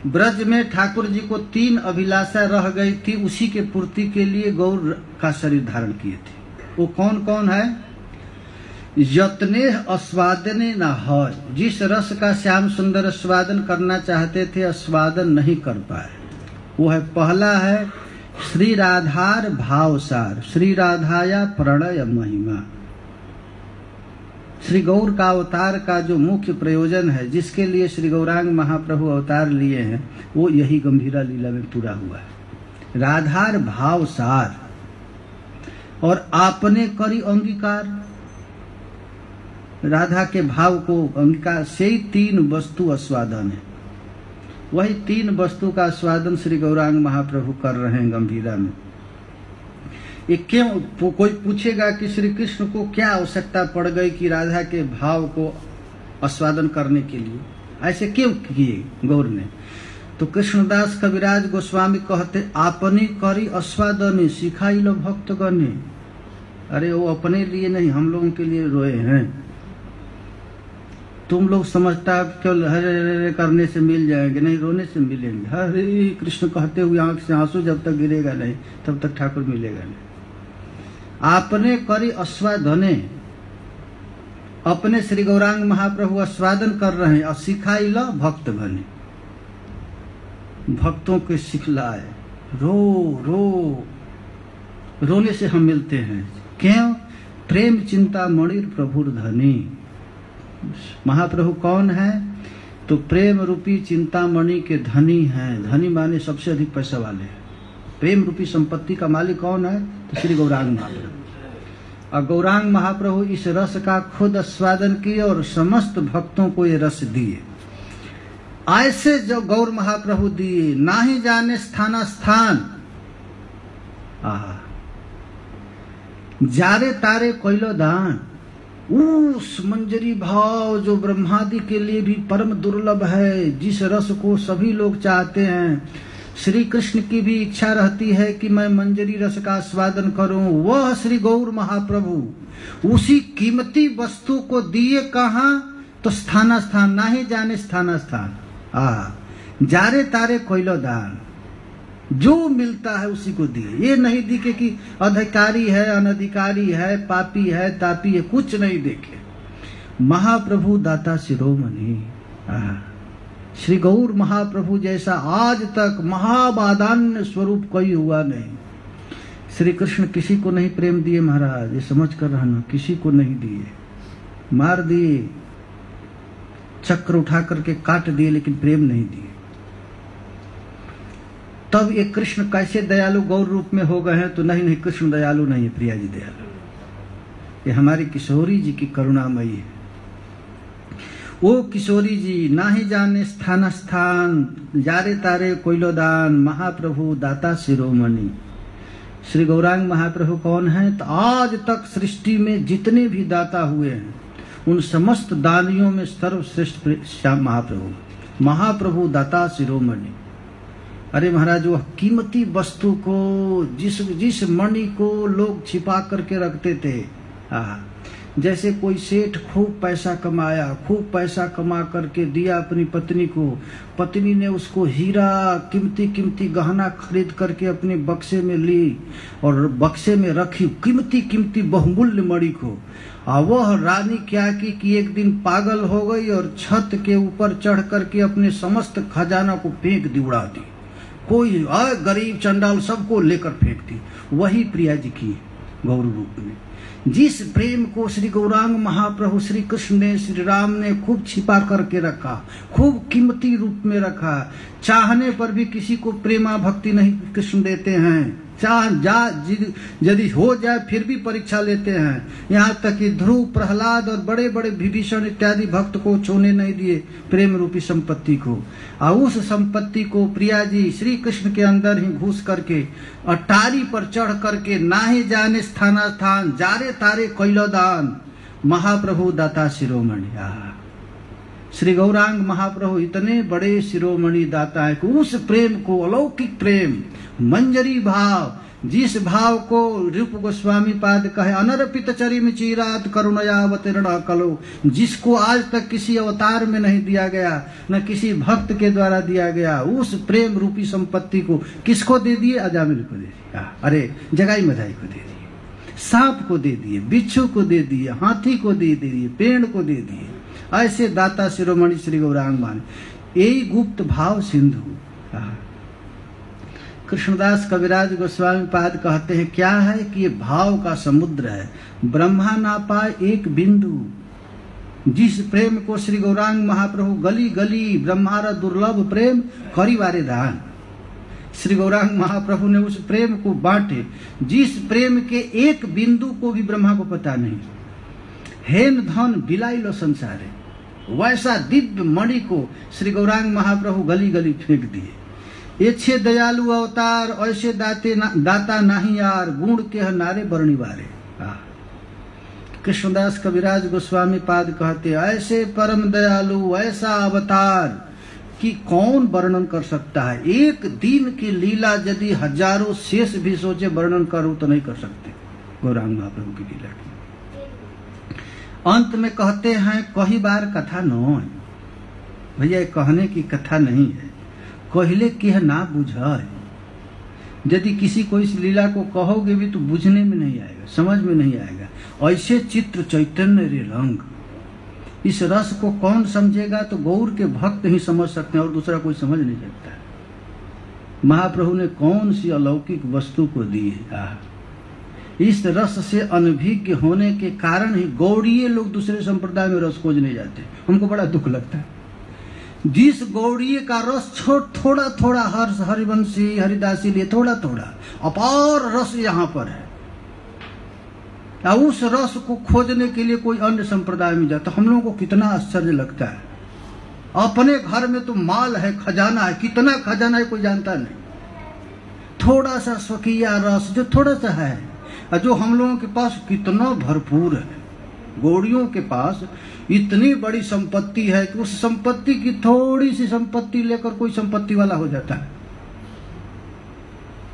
ब्रज में ठाकुर जी को तीन अभिलाषा रह गई थी, उसी के पूर्ति के लिए गौर का शरीर धारण किए थे। वो कौन कौन है? यत्ने आस्वादने न है। जिस रस का श्याम सुंदर आस्वादन करना चाहते थे आस्वादन नहीं कर पाए, वो है पहला है श्री राधार भावसार, श्री राधाया प्रणय महिमा। श्री गौर का अवतार का जो मुख्य प्रयोजन है, जिसके लिए श्री गौरांग महाप्रभु अवतार लिए हैं, वो यही गंभीरा लीला में पूरा हुआ है। राधार भावसार और आपने करी अंगीकार। राधा के भाव को अंगीकार से ही तीन वस्तु आस्वादन है। वही तीन वस्तु का आस्वादन श्री गौरांग महाप्रभु कर रहे हैं गंभीरा में। ये क्यों? कोई पूछेगा कि श्री कृष्ण को क्या आवश्यकता पड़ गई कि राधा के भाव को आस्वादन करने के लिए ऐसे क्यों किए गौर ने? तो कृष्णदास कविराज गोस्वामी कहते आपनी करी आस्वादने सिखाई लो भक्तगणे। अरे वो अपने लिए नहीं, हम लोगों के लिए रोए हैं। तुम लोग समझता क्यों हरे हरे करने से मिल जाएंगे? नहीं, रोने से मिलेंगे। हरे कृष्ण कहते हुए आंख से आंसू जब तक गिरेगा नहीं तब तक ठाकुर मिलेगा नहीं। आपने करी आस्वादने, अपने श्री गौरांग महाप्रभु आस्वादन कर रहे हैं और सिखाई लो भक्त बने, भक्तों के सिखलाए। रो रो रोने से हम मिलते हैं। क्यों? प्रेम चिंता मणिर प्रभुर धनी। महाप्रभु कौन है? तो प्रेम रूपी चिंतामणि के धनी हैं। धनी माने सबसे अधिक पैसा वाले। प्रेम रूपी संपत्ति का मालिक कौन है? तो श्री गौरांग महाप्रभु। और गौरांग महाप्रभु इस रस का खुद आस्वादन किए और समस्त भक्तों को ये रस दिए। ऐसे जो गौर महाप्रभु दिए, ना ही जाने स्थाना स्थान। जारे तारे कोइलो दान। उस मंजरी भाव जो ब्रह्मादि के लिए भी परम दुर्लभ है, जिस रस को सभी लोग चाहते हैं, श्री कृष्ण की भी इच्छा रहती है कि मैं मंजरी रस का आस्वादन करूं, वह श्री गौर महाप्रभु उसी कीमती वस्तु को दिए। कहां? तो स्थाना स्थान, ना ही जाने स्थाना स्थान। जारे तारे कोइलो दान। जो मिलता है उसी को दिए। ये नहीं दिखे कि अधिकारी है, अनधिकारी है, पापी है, तापी है, कुछ नहीं देखे। महाप्रभु दाता शिरोमणि। श्री गौर महाप्रभु जैसा आज तक महाबादान्य स्वरूप कोई हुआ नहीं। श्री कृष्ण किसी को नहीं प्रेम दिए महाराज, ये समझ कर रहना, किसी को नहीं दिए। मार दिए, चक्र उठा करके काट दिए, लेकिन प्रेम नहीं दिए। तब ये कृष्ण कैसे दयालु गौर रूप में हो गए हैं? तो नहीं, कृष्ण दयालु नहीं है, प्रिया जी दयालु। ये हमारी किशोरी जी की करुणामयी है। वो किशोरी जी ना ही जाने स्थान स्थान, जारे तारे कोइलो दान, महाप्रभु दाता शिरोमणि। श्री गौरांग महाप्रभु कौन है? तो आज तक सृष्टि में जितने भी दाता हुए हैं उन समस्त दानियों में सर्वश्रेष्ठ श्याम महाप्रभु। महाप्रभु दाता शिरोमणि। अरे महाराज, वह कीमती वस्तु को जिस मणि को लोग छिपा करके रखते थे, जैसे कोई सेठ खूब पैसा कमाया, खूब पैसा कमा करके दिया अपनी पत्नी को, पत्नी ने उसको हीरा कीमती कीमती गहना खरीद करके अपने बक्से में ली और बक्से में रखी कीमती कीमती बहुमूल्य मणि को। और वह रानी क्या की कि एक दिन पागल हो गई और छत के ऊपर चढ़ करके अपने समस्त खजाना को फेंक दी, उड़ा दी। कोई गरीब चंडाल सबको लेकर फेंक दी। वही प्रिया जी की गौर रूप में जिस प्रेम को श्री गौरांग महाप्रभु श्री कृष्ण ने, श्री राम ने खूब छिपा करके रखा, खूब कीमती रूप में रखा। चाहने पर भी किसी को प्रेमा भक्ति नहीं कृष्ण देते हैं। यदि हो जाए फिर भी परीक्षा लेते हैं। यहाँ तक कि ध्रुव, प्रहलाद और बड़े बड़े विभीषण इत्यादि भक्त को छूने नहीं दिए प्रेम रूपी संपत्ति को। और उस संपत्ति को प्रिया जी श्री कृष्ण के अंदर ही घुस करके अटारी पर चढ़ करके नाहे जाने स्थान जारे तारे कैलोदान। महाप्रभु दाता शिरोमणि। श्री गौरांग महाप्रभु इतने बड़े शिरोमणि दाता है कि उस प्रेम को, अलौकिक प्रेम, मंजरी भाव, जिस भाव को रूप गोस्वामी पाद कहे अनर्पित चरिम चीरात करुणया अवतीर्ण कलो, जिसको आज तक किसी अवतार में नहीं दिया गया, न किसी भक्त के द्वारा दिया गया, उस प्रेम रूपी संपत्ति को किसको दे दिए? अजामिल को दे दिया। अरे जगाई मधाई को दे दिए, सांप को दे दिए, बिच्छू को दे दिए, हाथी को दे दिए, पेड़ को दे दिए। ऐसे दाता शिरोमणि श्री गौरांग मान। यही गुप्त भाव सिंधु। कृष्णदास कविराज गोस्वामी पाद कहते हैं क्या है कि ये भाव का समुद्र है, ब्रह्मा ना पाए एक बिंदु। जिस प्रेम को श्री गौरांग महाप्रभु गली गली ब्रह्मारा दुर्लभ प्रेम करीवारे दान। श्री गौरांग महाप्रभु ने उस प्रेम को बांटे जिस प्रेम के एक बिंदु को भी ब्रह्मा को पता नहीं। हेन धन बिलाई लो संसारे, वैसा दिव्य मणि को श्री गौरांग महाप्रभु गली गली फेंक दिए। अच्छे दयालु अवतार ऐसे दाता नहीं यार, गुण के नारे बरणीवारे। कृष्णदास कविराज गोस्वामी पाद कहते ऐसे परम दयालु, ऐसा अवतार कि कौन वर्णन कर सकता है। एक दिन की लीला यदि हजारों शेष भी सोचे वर्णन करूं तो नहीं कर सकते गौरांग महाप्रभु की लीला की। अंत में कहते हैं कही बार कथा न, भैया कहने की कथा नहीं है, कहले कि ना बुझाए। यदि किसी को इस लीला को कहोगे भी तो बुझने में नहीं आएगा, समझ में नहीं आएगा। ऐसे चित्र चैतन्य रे रंग, इस रस को कौन समझेगा? तो गौर के भक्त ही समझ सकते हैं और दूसरा कोई समझ नहीं सकता। महाप्रभु ने कौन सी अलौकिक वस्तु को दी है। इस रस से अनभिज्ञ होने के कारण ही गौड़ीय लोग दूसरे संप्रदाय में रस खोजने जाते। हमको बड़ा दुख लगता है। जिस गौड़ीय का रस थोड़ा थोड़ा हर्ष, हरिवंशी, हरिदासी लिए थोड़ा थोड़ा अपार रस यहाँ पर है, उस रस को खोजने के लिए कोई अन्य संप्रदाय में जाता। हम लोगों को कितना आश्चर्य लगता है। अपने घर में तो माल है, खजाना है, कितना खजाना है कोई जानता नहीं। थोड़ा सा स्वकीय रस जो थोड़ा सा है, जो हम लोगों के पास कितना भरपूर है। गौड़ियों के पास इतनी बड़ी संपत्ति है कि उस संपत्ति की थोड़ी सी संपत्ति लेकर कोई संपत्ति वाला हो जाता है।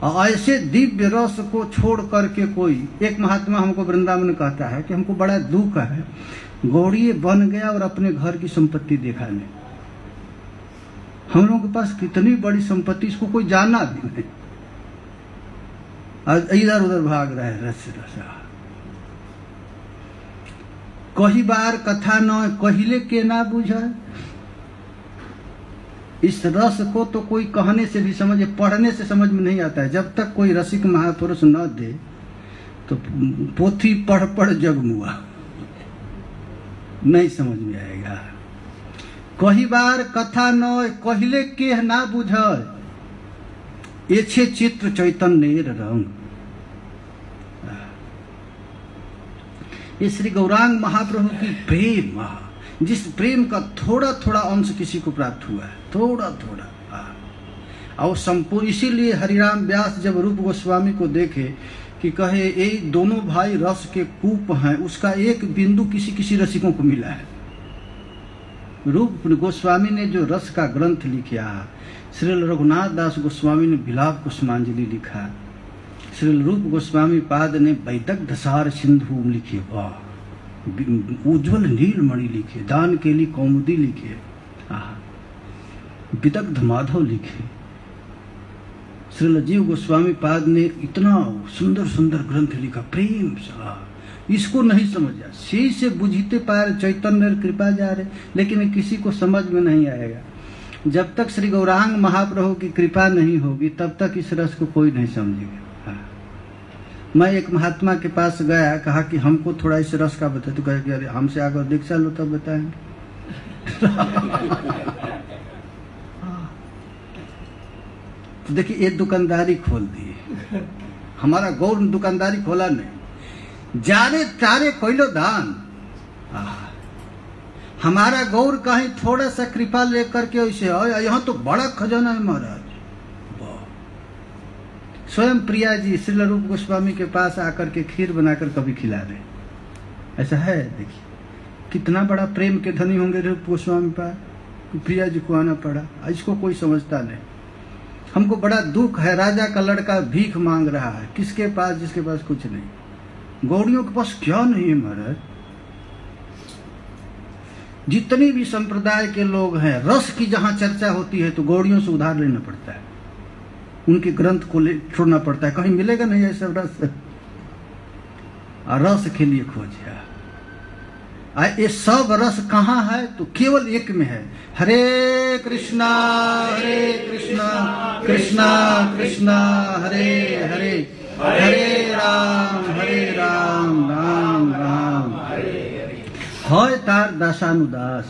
और ऐसे दिव्य रस को छोड़ करके कोई, एक महात्मा हमको वृंदावन कहता है कि हमको बड़ा दुख है, गौड़ीय बन गया और अपने घर की संपत्ति देखा नहीं। हम लोगों के पास कितनी बड़ी संपत्ति, इसको कोई जाना भी नहीं, इधर उधर भाग रहा है रस रस। कही बार कथा न कहिले के ना बुझे। इस रस को तो कोई कहने से भी समझे, पढ़ने से समझ में नहीं आता है। जब तक कोई रसिक महापुरुष न दे तो पोथी पढ़ पढ़ जगमुआ, नहीं समझ में आएगा। कही बार कथा न कहिले के ना बुझे, एछे चित्र चैतन्य रंग। ये श्री गौरांग महाप्रभु की प्रेम, जिस प्रेम का थोड़ा थोड़ा अंश किसी को प्राप्त हुआ है, थोड़ा थोड़ा। और संपूर्ण, इसीलिए हरिराम व्यास जब रूप गोस्वामी को देखे कि कहे ये दोनों भाई रस के कूप हैं, उसका एक बिंदु किसी किसी रसिकों को मिला है। रूप गोस्वामी ने जो रस का ग्रंथ लिखा, श्रील रघुनाथ दास गोस्वामी ने विलाप कुसुमांजलि लिखा, श्रील रूप गोस्वामी पाद ने वैदग्ध सार सिंधु लिखे, वाह, उज्ज्वल नीलमणि लिखे, दान केली कौमुदी लिखे, विदग्ध माधव लिखे, श्रील जीव गोस्वामी पाद ने इतना सुंदर सुंदर ग्रंथ लिखा प्रेम से। इसको नहीं समझा, सी से बुझते पार चैतन्य कृपा जा रहे, लेकिन किसी को समझ में नहीं आएगा। जब तक श्री गौरांग महाप्रभु की कृपा नहीं होगी तब तक इस रस को कोई नहीं समझेगा। मैं एक महात्मा के पास गया, कहा कि हमको थोड़ा इस रस का बता, तो कहे कि अरे हमसे आकर दीक्षा लो तब बताएंगे। तो देखिए ये दुकानदारी खोल दी, हमारा गौर दुकानदारी खोला नहीं, जारे तारे कोइलो दान। हमारा गौर कहीं थोड़ा सा कृपा लेकर के ऐसे, यहाँ तो बड़ा खजाना है महाराज। स्वयं प्रिया जी श्रील रूप गोस्वामी के पास आकर के खीर बनाकर कभी खिला रहे, ऐसा है। देखिए कितना बड़ा प्रेम के धनी होंगे रूप गोस्वामी पास, प्रिया जी को आना पड़ा। इसको कोई समझता नहीं। हमको बड़ा दुख है, राजा का लड़का भीख मांग रहा है, किसके पास? जिसके पास कुछ नहीं। गौड़ियों के पास क्या नहीं है महाराज। जितनी भी संप्रदाय के लोग हैं, रस की जहां चर्चा होती है तो गौड़ियों से उधार लेना पड़ता है, उनके ग्रंथ को छोड़ना पड़ता है, कहीं मिलेगा नहीं ऐसा रस। रस के लिए खोजिए। ये सब रस कहाँ है? तो केवल एक में है, हरे कृष्णा कृष्णा कृष्णा हरे हरे, हरे राम राम राम हरे हरे। है तार दासानुदास,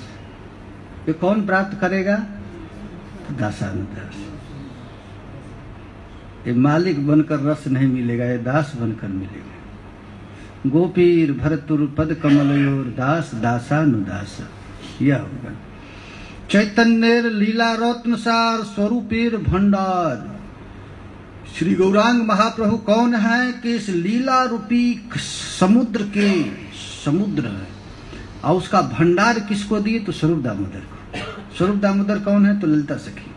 ये कौन प्राप्त करेगा? दासानुदास। ये मालिक बनकर रस नहीं मिलेगा, ये दास बनकर मिलेगा। गोपीर भरतुर पद कमलयोर दास दासानुदास, यह होगा। चैतन्येर लीला रत्नसार स्वरूपेर भंडार। श्री गौरांग महाप्रभु कौन है कि इस लीला रूपी समुद्र के समुद्र है, और उसका भंडार किसको दिए? तो स्वरूप दामोदर को। स्वरूप दामोदर कौन है? तो ललिता सखी।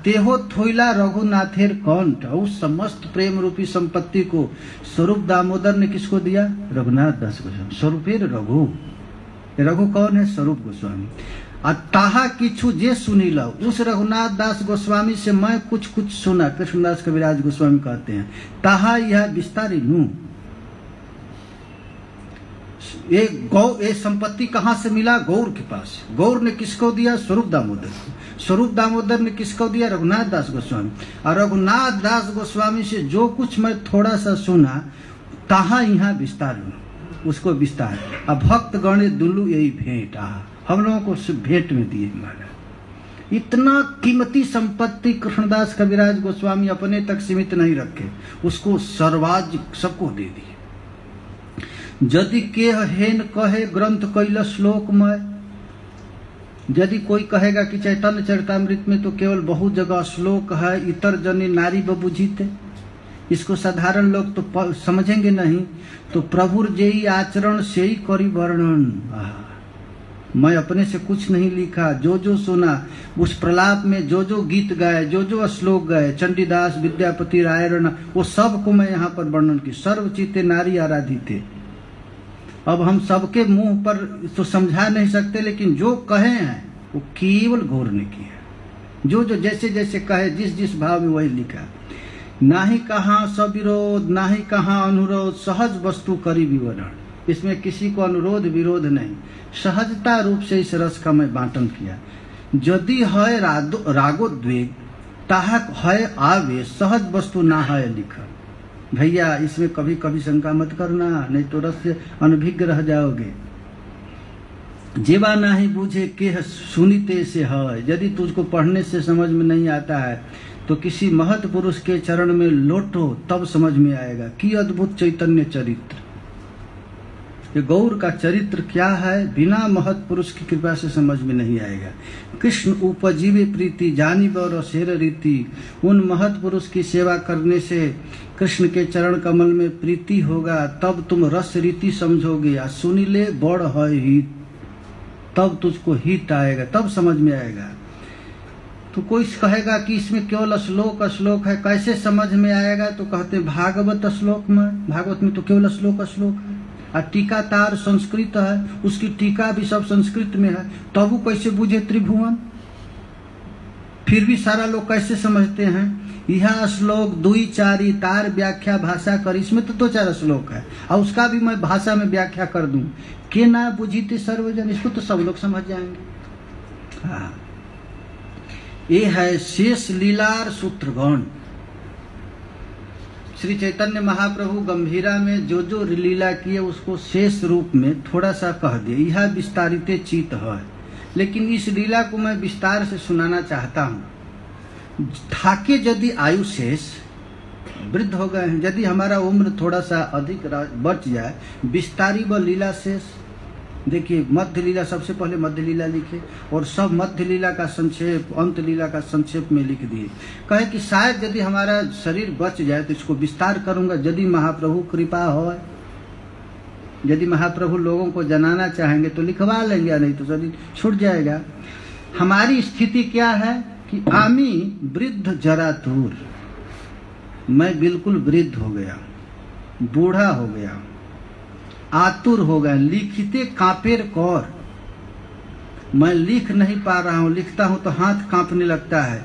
तेहो थोइला रघुनाथेर कंठ, उस समस्त प्रेम रूपी संपत्ति को स्वरूप दामोदर ने किसको दिया? रघुनाथ दास गोस्वामी। स्वरूपेर रघु, रघु कौन है? स्वरूप गोस्वामी। ताहा किछु जे सुनीला, उस रघुनाथ दास गोस्वामी से मैं कुछ कुछ सुना। कृष्णदास कविराज गोस्वामी कहते हैं, ताहा यह विस्तारी नू। ये संपत्ति कहाँ से मिला? गौर के पास। गौर ने किसको दिया? स्वरूप दामोदर को। स्वरूप दामोदर ने किसको दिया? रघुनाथ दास गोस्वामी। और रघुनाथ दास गोस्वामी से जो कुछ मैं थोड़ा सा सुना, ताहा यहाँ विस्तार, उसको विस्तार। अब भक्त गणे दुल्लू यही भेंट, हम लोगों को भेंट में दिए महाराज। इतना कीमती संपत्ति कृष्णदास कविराज गोस्वामी अपने तक सीमित नहीं रखे, उसको सर्वाज सबको दे दिए। यदि के हेन कहे ग्रंथ कैल श्लोकमय, यदि कोई कहेगा कि चैतन्य चरितामृत में तो केवल बहुत जगह श्लोक है, इतर जने नारी बबुझित, इसको साधारण लोग तो समझेंगे नहीं। तो प्रभुर जेई आचरण से ही करी वर्णन। मैं अपने से कुछ नहीं लिखा, जो जो सुना उस प्रलाप में, जो जो गीत गाए, जो जो श्लोक गाए, चंडीदास विद्यापति रायरण, वो सब को मैं यहाँ पर वर्णन की। सर्वचिते नारी आराधिते। अब हम सबके मुंह पर तो समझा नहीं सकते, लेकिन जो कहे हैं वो केवल गौर ने किया। जो जो जैसे जैसे कहे, जिस जिस भाव में वही लिखा। ना ही कहाँ सविरोध, ना ही कहाँ अनुरोध, सहज वस्तु करी विवरण। इसमें किसी को अनुरोध विरोध नहीं, सहजता रूप से इस रस का मैं बांटन किया। यदि है रागोद्वेग, ताहा है आवेश, सहज वस्तु ना है लिखा। भैया इसमें कभी कभी शंका मत करना, नहीं तो रस से अनभिज्ञ रह जाओगे। जेवा ना ही बूझे के सुनीते से है। यदि तुझको पढ़ने से समझ में नहीं आता है तो किसी महत पुरुष के चरण में लौटो, तब समझ में आएगा कि अद्भुत चैतन्य चरित्र। कि गौर का चरित्र क्या है, बिना महत पुरुष की कृपा से समझ में नहीं आएगा। कृष्ण उपजीवे प्रीति जानी बर शेर रीति, उन महत पुरुष की सेवा करने से कृष्ण के चरण कमल में प्रीति होगा, तब तुम रस रीति समझोगे। सुनिले बड़ है हित, तब तुझको हित आएगा, तब समझ में आएगा। तो कोई कहेगा कि इसमें केवल श्लोक है, कैसे समझ में आएगा? तो कहते भागवत श्लोक में, भागवत में तो केवल श्लोक है, और टीकाकार संस्कृत है, उसकी टीका भी सब संस्कृत में है, तब वो कैसे बुझे त्रिभुवन? फिर भी सारा लोग कैसे समझते हैं? यह श्लोक दुई चारी तार व्याख्या भाषा कर, इसमें तो 2-4 श्लोक है, और उसका भी मैं भाषा में व्याख्या कर दूं, के ना बुझीते सर्वजन, इसको तो सब लोग समझ जाएंगे। हाँ, ये है शेष लीलार सूत्रगण। श्री चैतन्य महाप्रभु गंभीरा में जो जो लीला किए उसको शेष रूप में थोड़ा सा कह दिए, यह विस्तारित चित है। लेकिन इस लीला को मैं विस्तार से सुनाना चाहता हूँ। ठाके यदि आयु शेष वृद्ध हो गए हैं, यदि हमारा उम्र थोड़ा सा अधिक बच जाए, विस्तारी व लीला शेष। देखिए, मध्य लीला, सबसे पहले मध्य लीला लिखे और सब मध्य लीला का संक्षेप, अंत लीला का संक्षेप में लिख दिए। कहे कि शायद यदि हमारा शरीर बच जाए तो इसको विस्तार करूंगा, यदि महाप्रभु कृपा हो। यदि महाप्रभु लोगों को जनाना चाहेंगे तो लिखवा लेंगे, नहीं तो शरीर छूट जाएगा। हमारी स्थिति क्या है कि आमी वृद्ध जरातुर, मैं बिल्कुल वृद्ध हो गया, बूढ़ा हो गया, आतुर हो गया, लिखते कांपेर कौर, मैं लिख नहीं पा रहा हूँ, लिखता हूँ तो हाथ कांपने लगता है,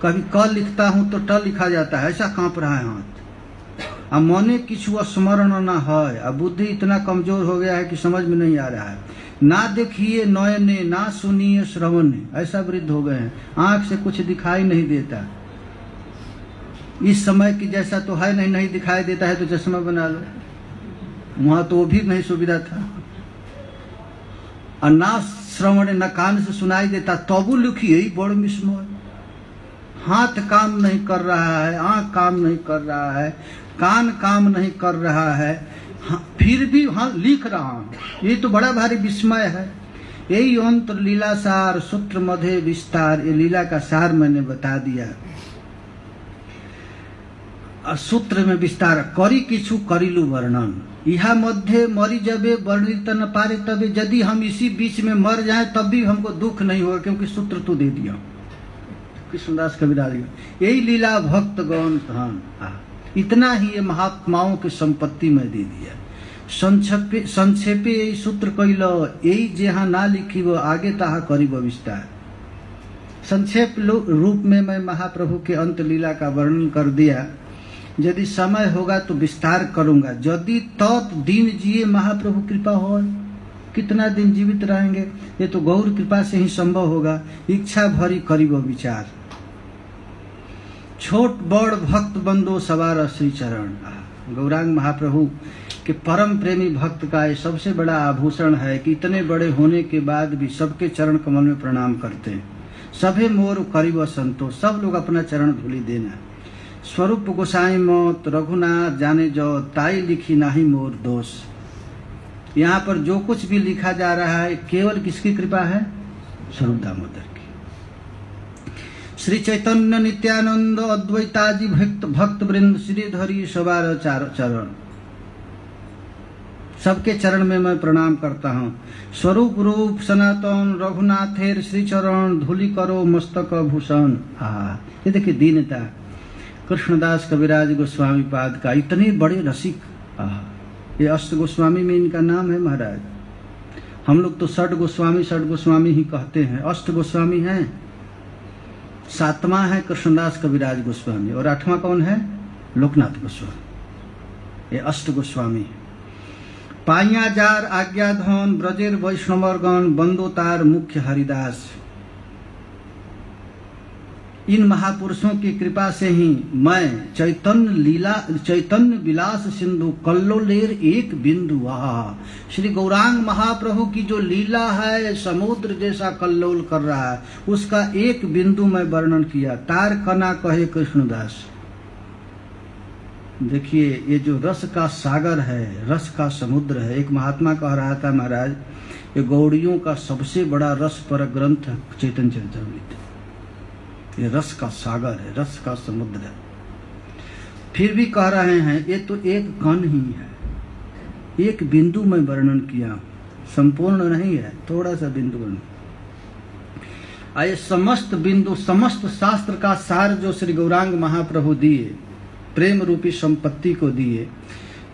कभी क लिखता हूँ तो ट लिखा जाता है, ऐसा कांप रहा है हाथ। अब मने किछु स्मरण न है, अब बुद्धि इतना कमजोर हो गया है कि समझ में नहीं आ रहा है। ना देखिए नयने, ना सुनिए श्रवण, ऐसा वृद्ध हो गए हैं, आंख से कुछ दिखाई नहीं देता। इस समय की जैसा तो है नहीं दिखाई देता है तो चश्मा बना लो, वहां तो वो भी नहीं सुविधा था। और ना श्रवण, न कान से सुनाई देता, तबु लिखिए बड़ विस्मय। हाथ काम नहीं कर रहा है, आंख काम नहीं कर रहा है, कान काम नहीं कर रहा है, फिर भी हाँ लिख रहा हूं, ये तो बड़ा भारी विस्मय है। यही अंतर लीला सार सूत्र मध्य विस्तार, ये लीला का सार मैंने बता दिया। सूत्र में विस्तार करी किछु करिलु वर्णन, यह मध्य मरी जबे वर्णित न पारे तबे, यदि हम इसी बीच में मर जाएं तब भी हमको दुख नहीं होगा, क्योंकि सूत्र तो दे दिया कृष्णदास कविराज। यही लीला भक्त गौन धन, इतना ही ये महात्माओं की संपत्ति में दे दिया। संक्षेपे यही सूत्र कैल, यही जहाँ ना लिखी वो आगे तहा करीब विस्तार। संक्षेप रूप में मैं महाप्रभु के अंत लीला का वर्णन कर दिया, यदि समय होगा तो विस्तार करूंगा। यदि तत् दिन जिए महाप्रभु कृपा हो, कितना दिन जीवित रहेंगे ये तो गौर कृपा से ही संभव होगा। इच्छा भरी करीब विचार, छोट बड़ भक्त बंदो सवार श्री चरण। गौरांग महाप्रभु के परम प्रेमी भक्त का ये सबसे बड़ा आभूषण है कि इतने बड़े होने के बाद भी सबके चरण कमल में प्रणाम करते हैं। सभे मोर करीब संतो, सब लोग अपना चरण धूलि देना। स्वरूप गोसाई मौत रघुनाथ जाने जो, ताई लिखी नाही मोर दोष। यहाँ पर जो कुछ भी लिखा जा रहा है केवल किसकी कृपा है? स्वरूप दामोदर की। श्री चैतन्य नित्यानंद अद्वैताजी भक्त वृंद श्रीधरी सवार चरण, सबके चरण में मैं प्रणाम करता हूँ। स्वरूप रूप सनातन रघुनाथेर श्री चरण, धूलि करो मस्तक भूषण। ये देखिए दीनता, कृष्णदास कविराज गोस्वामी पाद का, इतने बड़े रसिक। ये अष्ट गोस्वामी में इनका नाम है महाराज। हम लोग तो षड गोस्वामी ही कहते हैं, अष्ट गोस्वामी हैं। 7वां है कृष्णदास कविराज गोस्वामी और 8वां कौन है? लोकनाथ गोस्वामी। ये अष्ट गोस्वामी। पाइया जार आज्ञा धन ब्रजेर वैष्णवरगण, बंदोतार मुख्य हरिदास। इन महापुरुषों की कृपा से ही मैं चैतन्य विलास सिंधु कल्लोलेर एक बिंदु। श्री गौरांग महाप्रभु की जो लीला है समुद्र जैसा कल्लोल कर रहा है, उसका एक बिंदु में वर्णन किया। तार कना कहे कृष्णदास, देखिए ये जो रस का सागर है, रस का समुद्र है। एक महात्मा कह रहा था, महाराज ये गौड़ियों का सबसे बड़ा रस पर ग्रंथ चैतन्य चरितामृत। ये रस का सागर है, रस का समुद्र है। फिर भी कह रहे हैं ये तो एक कण ही है, एक बिंदु में वर्णन किया, संपूर्ण नहीं है, थोड़ा सा बिंदु वर्णन। आए समस्त बिंदु, समस्त शास्त्र का सार जो श्री गौरांग महाप्रभु दिए, प्रेम रूपी संपत्ति को दिए,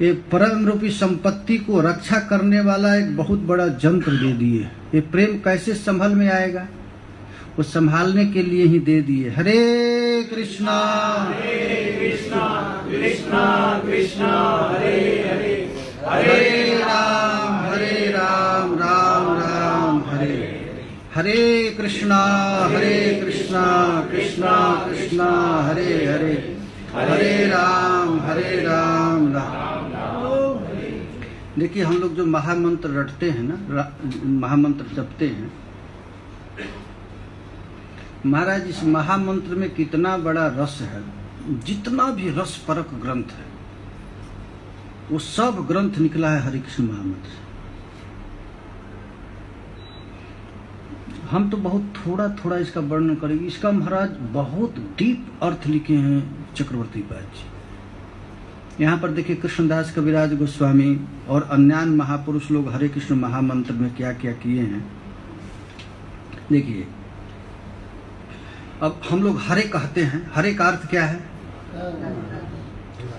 ये प्रेम रूपी संपत्ति को रक्षा करने वाला एक बहुत बड़ा यंत्र दे दिए। ये प्रेम कैसे संभल में आएगा, वो संभालने के लिए ही दे दिए। हरे कृष्णा कृष्णा कृष्णा हरे हरे, हरे राम राम राम हरे। हरे कृष्णा कृष्णा कृष्णा हरे हरे, हरे राम राम। देखिए हम लोग जो महामंत्र रटते हैं ना, महामंत्र जपते हैं, महाराज इस महामंत्र में कितना बड़ा रस है। जितना भी रस परक ग्रंथ है वो सब ग्रंथ निकला है हरे कृष्ण महामंत्र से। हम तो बहुत थोड़ा थोड़ा इसका वर्णन करेंगे। इसका महाराज बहुत डीप अर्थ लिखे हैं चक्रवर्ती पाद जी। यहाँ पर देखिए कृष्णदास कविराज गोस्वामी और अन्य महापुरुष लोग हरे कृष्ण महामंत्र में क्या क्या किए हैं। देखिए अब हम लोग हरे कहते हैं, हरे का अर्थ क्या है?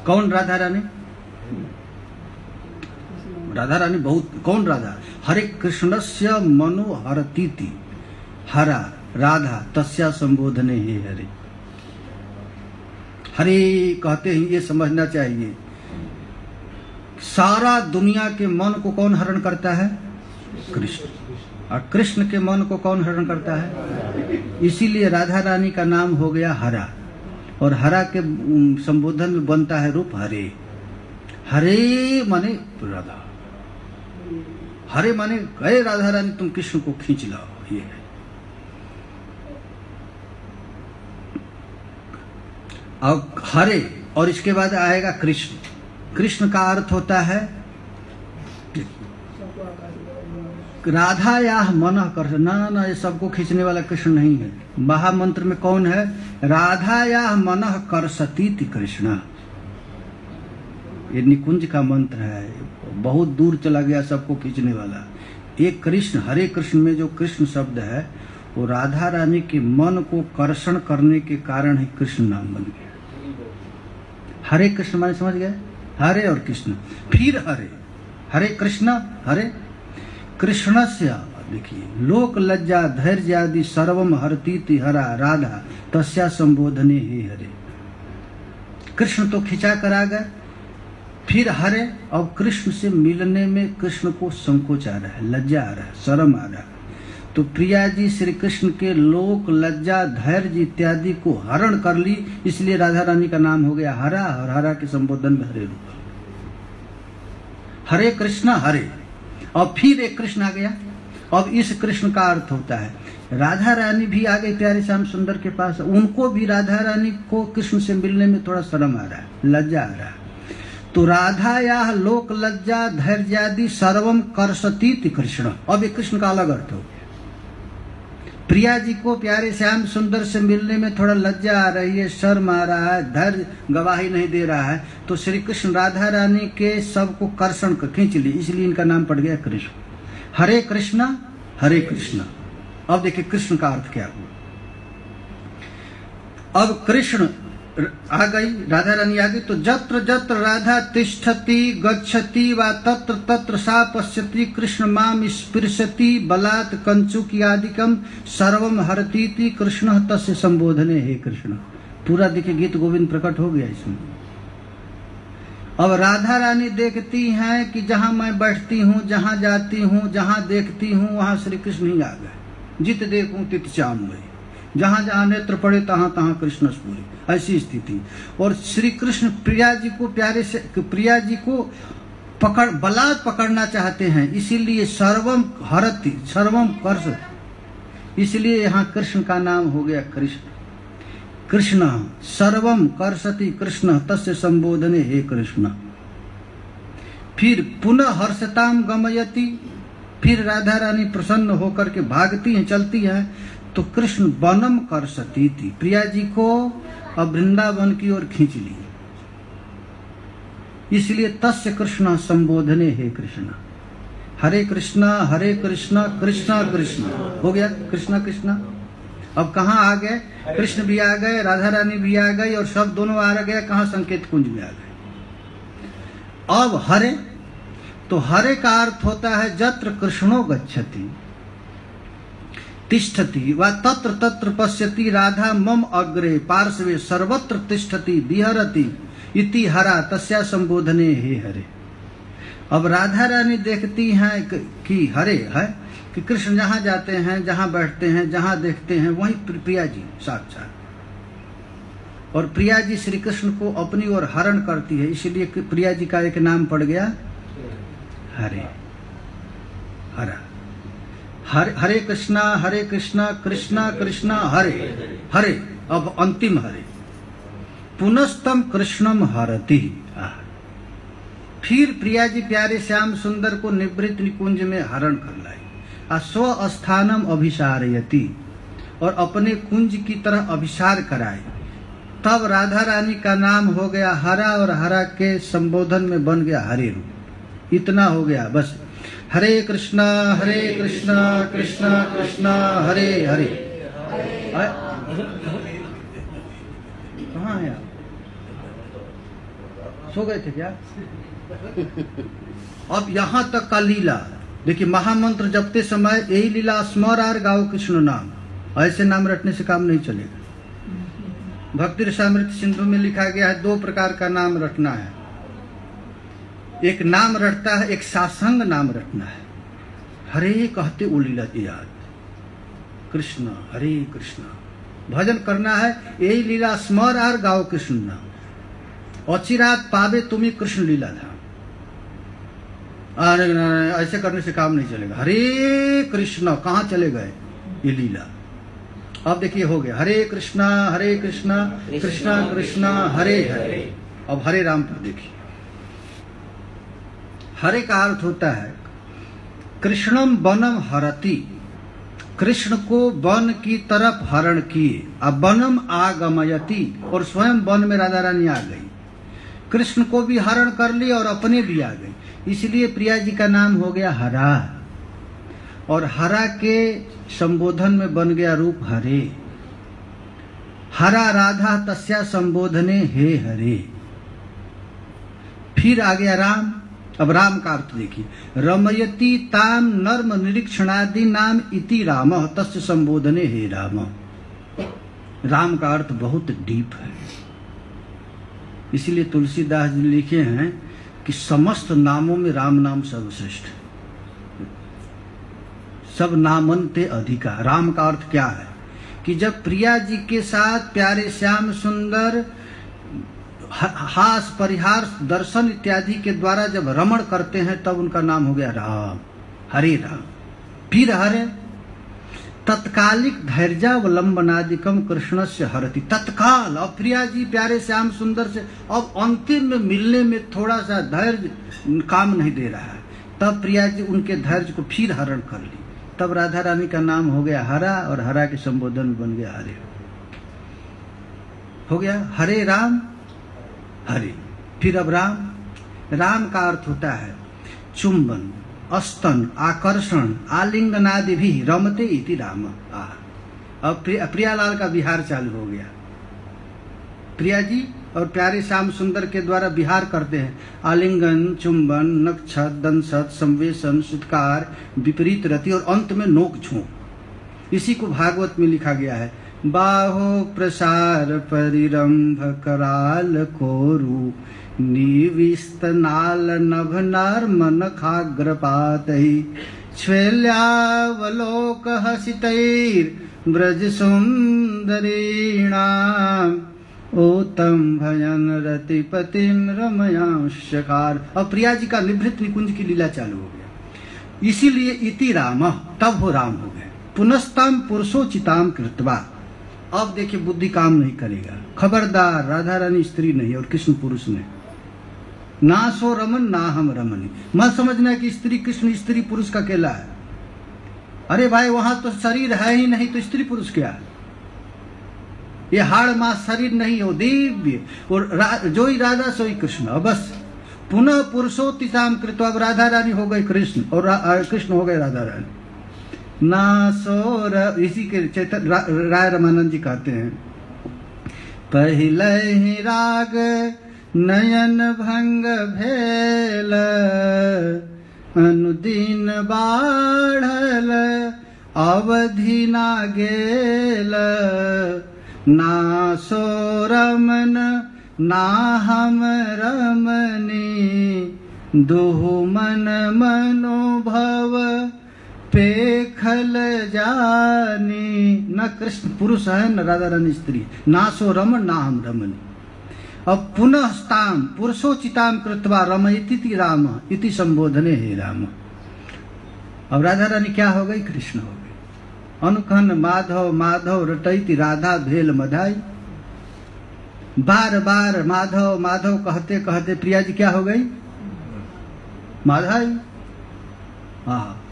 कौन? राधा रानी। राधा रानी बहुत, कौन राधा? हरे कृष्णस्य मनोहरतीति, हरा राधा तस्या संबोधने हे हरे। हरे कहते हैं ये समझना चाहिए सारा दुनिया के मन को कौन हरण करता है? कृष्ण। और कृष्ण के मन को कौन हरण करता है? इसीलिए राधा रानी का नाम हो गया हरा, और हरा के संबोधन में बनता है रूप हरे। हरे माने राधा, हरे माने हे राधा रानी तुम कृष्ण को खींच लाओ, ये है। अब हरे और इसके बाद आएगा कृष्ण। कृष्ण का अर्थ होता है राधा या मन कर। ना ये सबको खींचने वाला कृष्ण नहीं है। महामंत्र में कौन है? राधा या मन कर सतीति कृष्ण। ये निकुंज का मंत्र है, बहुत दूर चला गया सबको खींचने वाला। एक कृष्ण, हरे कृष्ण में जो कृष्ण शब्द है वो राधा रानी के मन को कर्षण करने के कारण ही कृष्ण नाम बन गया। हरे कृष्ण माने समझ गए? हरे और कृष्ण। फिर हरे, हरे कृष्ण, हरे कृष्णस्य। देखिए लोक लज्जा धैर्य आदि सर्वम हरतीति हरा राधा तस्या संबोधने हे हरे। कृष्ण तो खिंचा कर आ गए, फिर हरे। और कृष्ण से मिलने में कृष्ण को संकोच आ रहा है, लज्जा आ रहा है, शर्म आ रहा है। तो प्रिया जी श्री कृष्ण के लोक लज्जा धैर्य इत्यादि को हरण कर ली, इसलिए राधा रानी का नाम हो गया हरा, और हरा के संबोधन में हरे रूप। हरे कृष्ण हरे, और फिर एक कृष्ण आ गया। अब इस कृष्ण का अर्थ होता है राधा रानी भी आ गई प्यारे श्याम सुंदर के पास। उनको भी राधा रानी को कृष्ण से मिलने में थोड़ा शर्म आ रहा है, लज्जा आ रहा है। तो राधा या लोक लज्जा धैर्यादि सर्वम करसतीति कृष्ण। अब ये कृष्ण का अलग अर्थ हो गया। प्रिया जी को प्यारे श्याम सुंदर से मिलने में थोड़ा लज्जा आ रही है, शर्म आ रहा है, धैर्य गवाही नहीं दे रहा है, तो श्री कृष्ण राधा रानी के सबको कर्षण खींच ली, इसलिए इनका नाम पड़ गया कृष्ण। हरे कृष्ण हरे कृष्ण। अब देखिए कृष्ण का अर्थ क्या हुआ। अब कृष्ण आ गई, राधा रानी आ गई, तो जत्र जत्र राधा तिष्ठति गच्छति वा तत्र तत्र सा पश्यति कृष्ण माम स्पृशति बलात् कंचुकी आदिकम सर्वम हरतीति कृष्ण तस्य संबोधने हे कृष्ण। पूरा देखिए गीत गोविंद प्रकट हो गया इसमें। अब राधा रानी देखती हैं कि जहां मैं बैठती हूँ, जहां जाती हूँ, जहां देखती हूँ, वहां श्री कृष्ण ही आ गए। जित देखूं तित श्याम हुए, जहां जहां नेत्र पड़े तहां तहां कृष्ण स्फुरे, ऐसी स्थिति। और श्री कृष्ण प्रिया जी को प्यारे से, प्रिया जी को पकड़ बलात् पकड़ना चाहते हैं, इसीलिए सर्वम हरति सर्वम कर्ष, इसलिए यहाँ कृष्ण का नाम हो गया कृष्ण। कृष्ण सर्वम कर्षति कृष्ण तस्य संबोधने हे कृष्ण। फिर पुनः हर्षताम गमयति, फिर राधा रानी प्रसन्न होकर के भागती हैं, चलती हैं, तो कृष्ण वनम कर्षति थी, प्रिया जी को अब वृंदावन की ओर खींच ली। इसलिए तस्य कृष्ण संबोधने हे कृष्ण। हरे कृष्णा कृष्ण कृष्ण हो गया, कृष्णा कृष्णा। अब कहाँ आ गए? कृष्ण भी आ गए, राधा रानी भी आ गई, और सब दोनों आ गए कहाँ? संकेत कुंज में आ गए। अब हरे, तो हरे का अर्थ होता है जत्र कृष्णो गच्छति तिष्ठति व तत्र तत्र पश्यति राधा मम अग्रे पार्श्वे सर्वत्र तिष्ठति विहरति इति हरा तस्या संबोधने हे हरे। अब राधा रानी देखती हैं कि हरे है कि कृष्ण जहाँ जाते हैं, जहाँ बैठते हैं, जहाँ देखते हैं, वहीं प्रिया जी साक्षात, और प्रिया जी श्री कृष्ण को अपनी ओर हरण करती है, इसलिए प्रिया जी का एक नाम पड़ गया हरे, हरा। हरे कृष्णा कृष्णा कृष्णा हरे हरे। अब अंतिम हरे, पुनस्तम कृष्णम हरति। फिर प्रिया जी प्यारे श्याम सुंदर को निवृत्त निकुंज में हरण कर लाई, स्व स्थानम अभिसारयति, और अपने कुंज की तरह अभिसार कराए। तब राधा रानी का नाम हो गया हरा, और हरा के संबोधन में बन गया हरे रूप। इतना हो गया बस। हरे कृष्णा कृष्ण कृष्ण हरे हरे। कहाँ है आप? सो गए थे क्या? अब यहाँ तक का लीला देखिए, महामंत्र जपते समय यही लीला, स्मर आर गाओ कृष्ण नाम। ऐसे नाम रटने से काम नहीं चलेगा। भक्ति रसामृत सिंधु में लिखा गया है 2 प्रकार का नाम रटना है। एक नाम रटता है, एक सासंग नाम रटना है। हरे कहते वो लीला याद, कृष्ण हरे कृष्ण भजन करना है, यही लीला स्मर आर गाओ कृष्ण नाम। अचिरात पावे तुम्हें कृष्ण लीला था। ऐसे करने से काम नहीं चलेगा। हरे कृष्ण कहाँ चले गए? ये लीला। अब देखिए हो गया हरे कृष्णा कृष्णा कृष्णा हरे हरे। अब हरे राम पर देखिए, हरे का अर्थ होता है कृष्णम वनम हरति, कृष्ण को वन की तरफ हरण किए। अब वनम आगमयति, और स्वयं वन में राधा रानी आ गई, कृष्ण को भी हरण कर लिया और अपने भी आ गई, इसलिए प्रिया जी का नाम हो गया हरा, और हरा के संबोधन में बन गया रूप हरे। हरा राधा तस्या संबोधने हे हरे। फिर आ गया राम। अब राम का अर्थ देखिए, रमयति ताम नर्म निरीक्षणादि नाम इति राम तस्य संबोधने हे राम। राम का अर्थ बहुत डीप है, इसीलिए तुलसीदास जी लिखे हैं कि समस्त नामों में राम नाम सर्वश्रेष्ठ, सब नामन्ते अधिका। राम का अर्थ क्या है कि जब प्रिया जी के साथ प्यारे श्याम सुंदर हास परिहार दर्शन इत्यादि के द्वारा जब रमण करते हैं, तब उनका नाम हो गया राम, हरे राम। फिर हरे तत्कालिक धैर्यावलंबनादिकम कृष्णस्य हरति। तत्काल, अब प्रिया जी प्यारे श्याम सुंदर से अब अंतिम में मिलने में थोड़ा सा धैर्य काम नहीं दे रहा है, तब प्रिया जी उनके धैर्य को फिर हरण कर ली। तब राधा रानी का नाम हो गया हरा, और हरा के संबोधन में बन गया हरे। हो गया हरे राम हरे। फिर अब राम का अर्थ होता है चुंबन, अस्तन, आकर्षण, आलिंगनादि भी रमते इति राम। अब प्रियालाल का विहार चालू हो गया। प्रिया जी और प्यारे श्याम सुंदर के द्वारा विहार करते हैं, आलिंगन, चुंबन, नक्षत, दंशत, संवेशन, सुत्कार, विपरीत रति और अंत में नोक झोंक। इसी को भागवत में लिखा गया है, बाहो प्रसार परिरंभ कराल कोरु निविस्तनाल नभ नर्मन खाग्रपातै श्वेल्यावलोक हसितैर ब्रज सुंदरीणाम ओतम भयन रतिपतिम रमयांशकार। अब प्रिया जी का निवृत्त निकुंज की लीला चालू हो गया, इसीलिए इति राम, तब वो राम हो गए। पुनस्ताम पुरुषोचिताम कृत्वा, अब देखिए बुद्धि काम नहीं करेगा। खबरदार, राधा रानी स्त्री नहीं और कृष्ण पुरुष नहीं। ना सो रमन ना हम रमनी। मत समझना कि स्त्री कृष्ण स्त्री पुरुष का अकेला है। अरे भाई वहां तो शरीर है ही नहीं, तो स्त्री पुरुष क्या है? ये हाड़ मास शरीर नहीं हो, दिव्य। और जो ही राधा सो ही कृष्ण। और बस पुनः पुरुषोत्तिताम कृत्वा, अब राधा रानी हो गई कृष्ण और कृष्ण हो गए राधा रानी। ना सो इसी के चैतन्य राय रामानंद जी कहते हैं, पहले ही राग नयन भंग भेल, अनुदीन बाढ़ल अवधि ना गेल, ना सो रमन ना हम रमनी, दुहु मन मनोभव पेखल जानी। न कृष्ण पुरुष है न राधा रानी स्त्री, ना सो रमन ना हम रमनी। अब पुनः स्ताम पुरुषोचिताम कृत्वा रमयति राम इति संबोधने हे राम। अब राधा रानी क्या हो गई? कृष्ण हो गई। अनुखन माधव माधव रटैति राधा भेल मधाई। बार बार माधव माधव कहते कहते प्रिया जी क्या हो गई? माधाई। हाँ,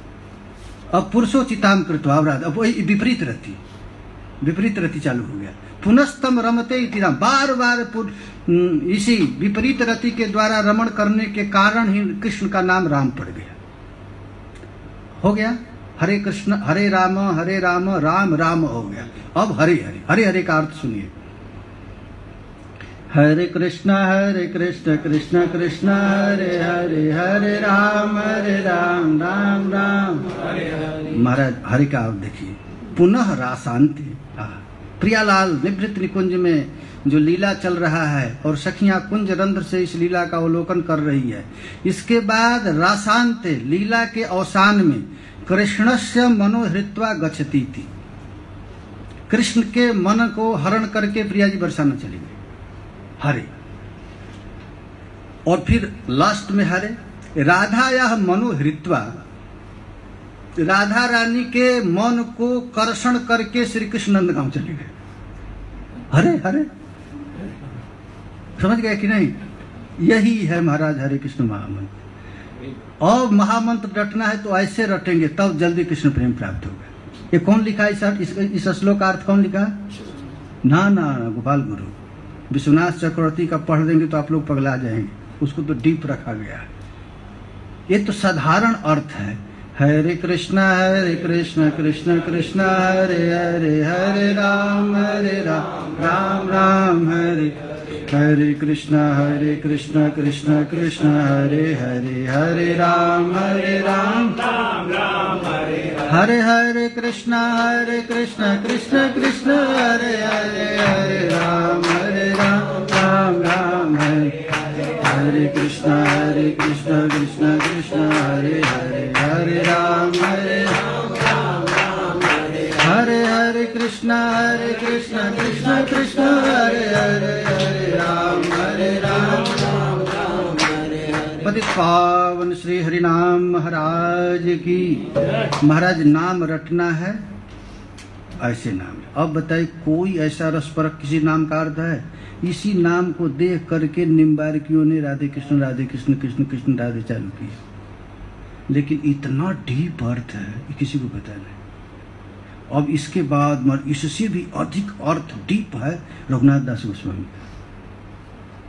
अब पुरुषोचिताम कृत्वा राधा, अब वही विपरीत रति चालू हो गया। पुनस्तम रमते इति राम। बार बार इसी विपरीत रति के द्वारा रमण करने के कारण ही कृष्ण का नाम राम पड़ गया। हो गया हरे कृष्ण हरे राम राम राम हो गया। अब हरे हरे, हरे हरे का अर्थ सुनिए। हरे कृष्ण कृष्ण कृष्ण हरे हरे, हरे राम राम राम हरे हरे। महाराज हरे का अर्थ देखिए, पुनः रासांति। प्रियालाल निभृत निकुंज में जो लीला चल रहा है और सखियां कुंज रंध्र से इस लीला का अवलोकन कर रही है। इसके बाद रासांते, लीला के अवसान में, कृष्णस्य मनोहृत्वा गच्छति थी। कृष्ण के मन को हरण करके प्रिया जी बरसाना चली गई। हरे। और फिर लास्ट में हरे राधा या मनोहृत्वा, राधा रानी के मन को कर्षण करके श्री कृष्ण नंदगांव चले गए। हरे हरे, समझ गए कि नहीं? यही है महाराज हरे कृष्ण महामंत्र। और महामंत्र रटना है तो ऐसे रटेंगे तब जल्दी कृष्ण प्रेम प्राप्त होगा। ये कौन लिखा है? इस श्लोक का अर्थ कौन लिखा? ना गोपाल गुरु। विश्वनाथ चक्रवर्ती का पढ़ देंगे तो आप लोग पगला जाएंगे, उसको तो डीप रखा गया है। ये तो साधारण अर्थ है। हरे कृष्ण कृष्ण कृष्ण हरे हरे, हरे राम राम राम हरे हरे। कृष्ण कृष्ण कृष्ण हरे हरे, हरे राम राम राम हरे हरे। हरे कृष्ण कृष्ण कृष्ण हरे हरे, हरे राम राम राम हरे हरे। कृष्ण कृष्ण कृष्ण हरे हरे, हरे राम राम हरे हरे। कृष्ण कृष्ण कृष्ण हरे हरे, हरे राम राम हरे हरे। पतित पावन श्री हरिनाम महाराज की। महाराज नाम रटना है, ऐसे नाम। अब बताइए कोई ऐसा रसपरक किसी नाम का अर्थ है? इसी नाम को देख करके निम्बारकियों ने राधे कृष्ण कृष्ण कृष्ण राधे चालू किया। लेकिन इतना डीप अर्थ है ये किसी को पता नहीं। अब इसके बाद इससे भी अधिक अर्थ डीप है रघुनाथ दास गोस्वामी का।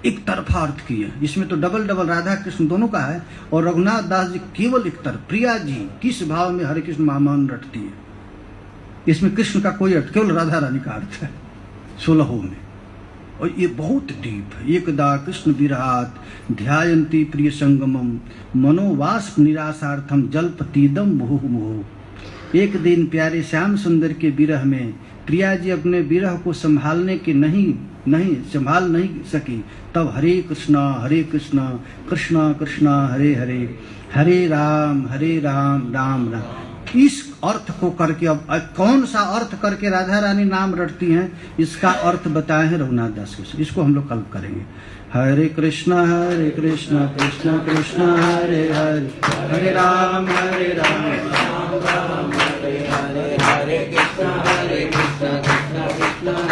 एक तरफा अर्थ किया, इसमें तो डबल राधा कृष्ण दोनों का है, और रघुनाथ दास जी केवल एक तरफ। प्रिया जी किस भाव में हरे कृष्ण महामान रटती है, इसमें कृष्ण का कोई अर्थ, केवल राधा रानी का अर्थ है 16 में। और ये बहुत डीप है। एकदा कृष्ण विरहात ध्यायन्ति प्रिय संगमम, मनोवाष्प निराशार्थम जल्पतीदम मुहुः मुहुः। एक दिन प्यारे श्याम सुंदर के विरह में प्रिया जी अपने विरह को संभालने के नहीं संभाल नहीं सकी। तब हरे कृष्ण कृष्ण कृष्ण हरे हरे, हरे राम राम राम। इस अर्थ को करके अब कौन सा अर्थ करके राधा रानी नाम रटती हैं, इसका अर्थ बताए हैं रघुनाथ दास को। इसको हम लोग कल करेंगे। हरे कृष्ण कृष्ण कृष्ण हरे हरे, हरे राम राम राम हरे हरे। हरे कृष्ण कृष्ण कृष्ण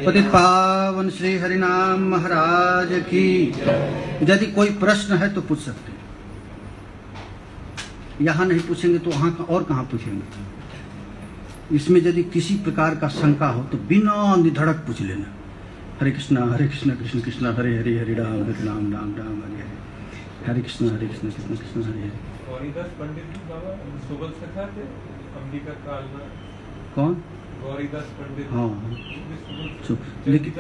पतित पावन श्री हरिनाम महाराज की। यदि कोई प्रश्न है तो पूछ सकते हैं, यहाँ नहीं पूछेंगे तो वहाँ और कहाँ पूछेंगे। इसमें यदि किसी प्रकार का शंका हो तो बिना निधड़क पूछ लेना। हरे कृष्ण कृष्ण कृष्ण हरे हरे, हरे राम राम राम हरे हरे, हरे कृष्ण कृष्ण कृष्ण हरे हरे। गौरीदास पंडित जी बाबा सुबल सखा थे अंबिका काल में। कौन? गौरीदास पंडित। हाँ, लेकिन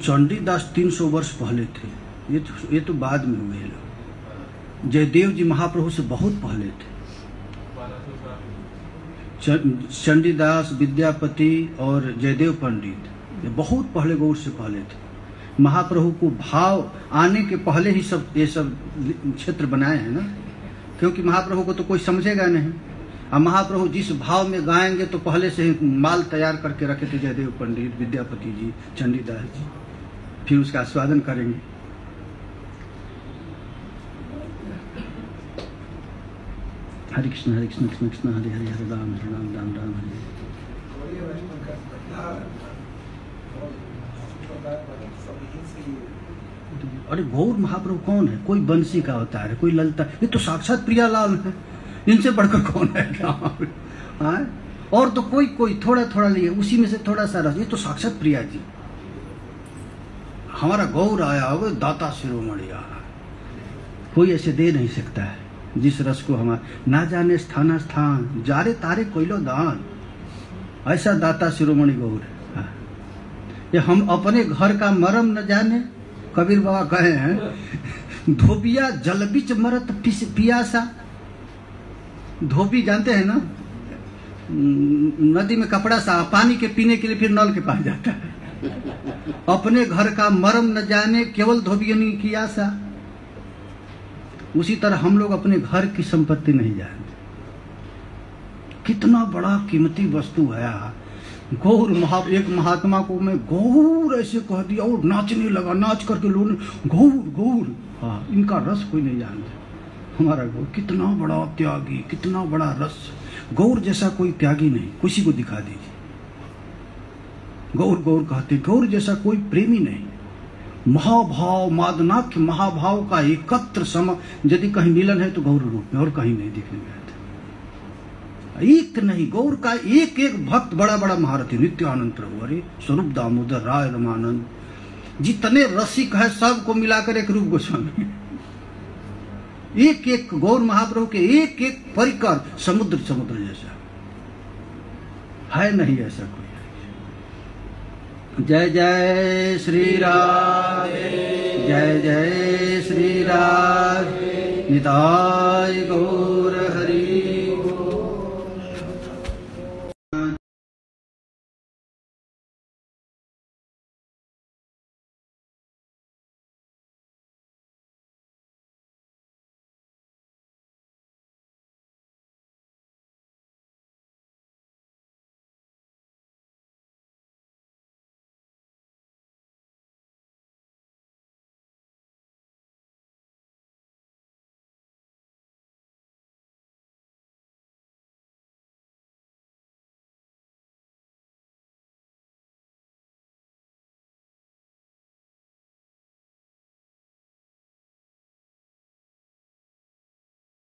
चंडीदास 300 वर्ष पहले थे, ये तो बाद में हुए लोग। जयदेव जी महाप्रभु से बहुत पहले थे। चंडीदास, विद्यापति और जयदेव पंडित ये बहुत पहले, गौर से पहले थे। महाप्रभु को भाव आने के पहले ही ये सब क्षेत्र बनाए हैं ना, क्योंकि महाप्रभु को तो कोई समझेगा नहीं। अब महाप्रभु जिस भाव में गाएंगे तो पहले से ही माल तैयार करके रखे थे जयदेव पंडित, विद्यापति जी, चंडीदास जी, फिर उसका आस्वादन करेंगे। हरे कृष्ण कृष्ण कृष्ण हरे हरे, हरे राम राम राम हरे। अरे गौर महाप्रभु कौन है? कोई बंसी का होता है, कोई ललता, ये तो साक्षात प्रियालाल है। इनसे बढ़कर कौन है? और तो कोई थोड़ा थोड़ा लिए, उसी में से थोड़ा सा रस, ये तो साक्षात प्रिया जी। हमारा गौर आया वो दाता शिरोमणि आया, कोई ऐसे दे नहीं सकता है जिस रस को हमारा ना जाने स्थान स्थान, जारे तारे कोइलो दान, ऐसा दाता शिरोमणि गौर है। ये हम अपने घर का मरम न जाने, कबीर बाबा कहे हैं, धोबिया जल बिच मरत पियासा। धोबी जानते हैं ना, नदी में कपड़ा सा पानी के पीने के लिए फिर नल के पास जाता है। अपने घर का मरम न जाने, केवल धोबियनी की आशा। उसी तरह हम लोग अपने घर की संपत्ति नहीं जानते। कितना बड़ा कीमती वस्तु है गौर। एक महात्मा को मैं गौर ऐसे कह दिया और नाचने लगा, नाच करके लोग गौर गौर। हाँ, इनका रस कोई नहीं जानता। हमारा गौर कितना बड़ा त्यागी, कितना बड़ा रस। गौर जैसा कोई त्यागी नहीं, किसी को दिखा दीजिए। गौर गौर कहते, गौर जैसा कोई प्रेमी नहीं। महाभाव, मादनाख्य महाभाव का एकत्र सम, यदि कहीं मिलन है तो गौर रूप में, और कहीं नहीं दिखने में आता। एक नहीं, गौर का एक एक भक्त बड़ा बड़ा महारथी। नित्यानंद प्रभु, अरे स्वरूप दामोदर राय रमानंद, जितने रसिक है सबको मिलाकर एक रूप गोस्वामी। एक एक गौर महाप्रभु के एक एक परिकर समुद्र समुद्र जैसा है, नहीं ऐसा कोई। जय जय श्री राधे, जय जय श्री राधे, निताय गौर।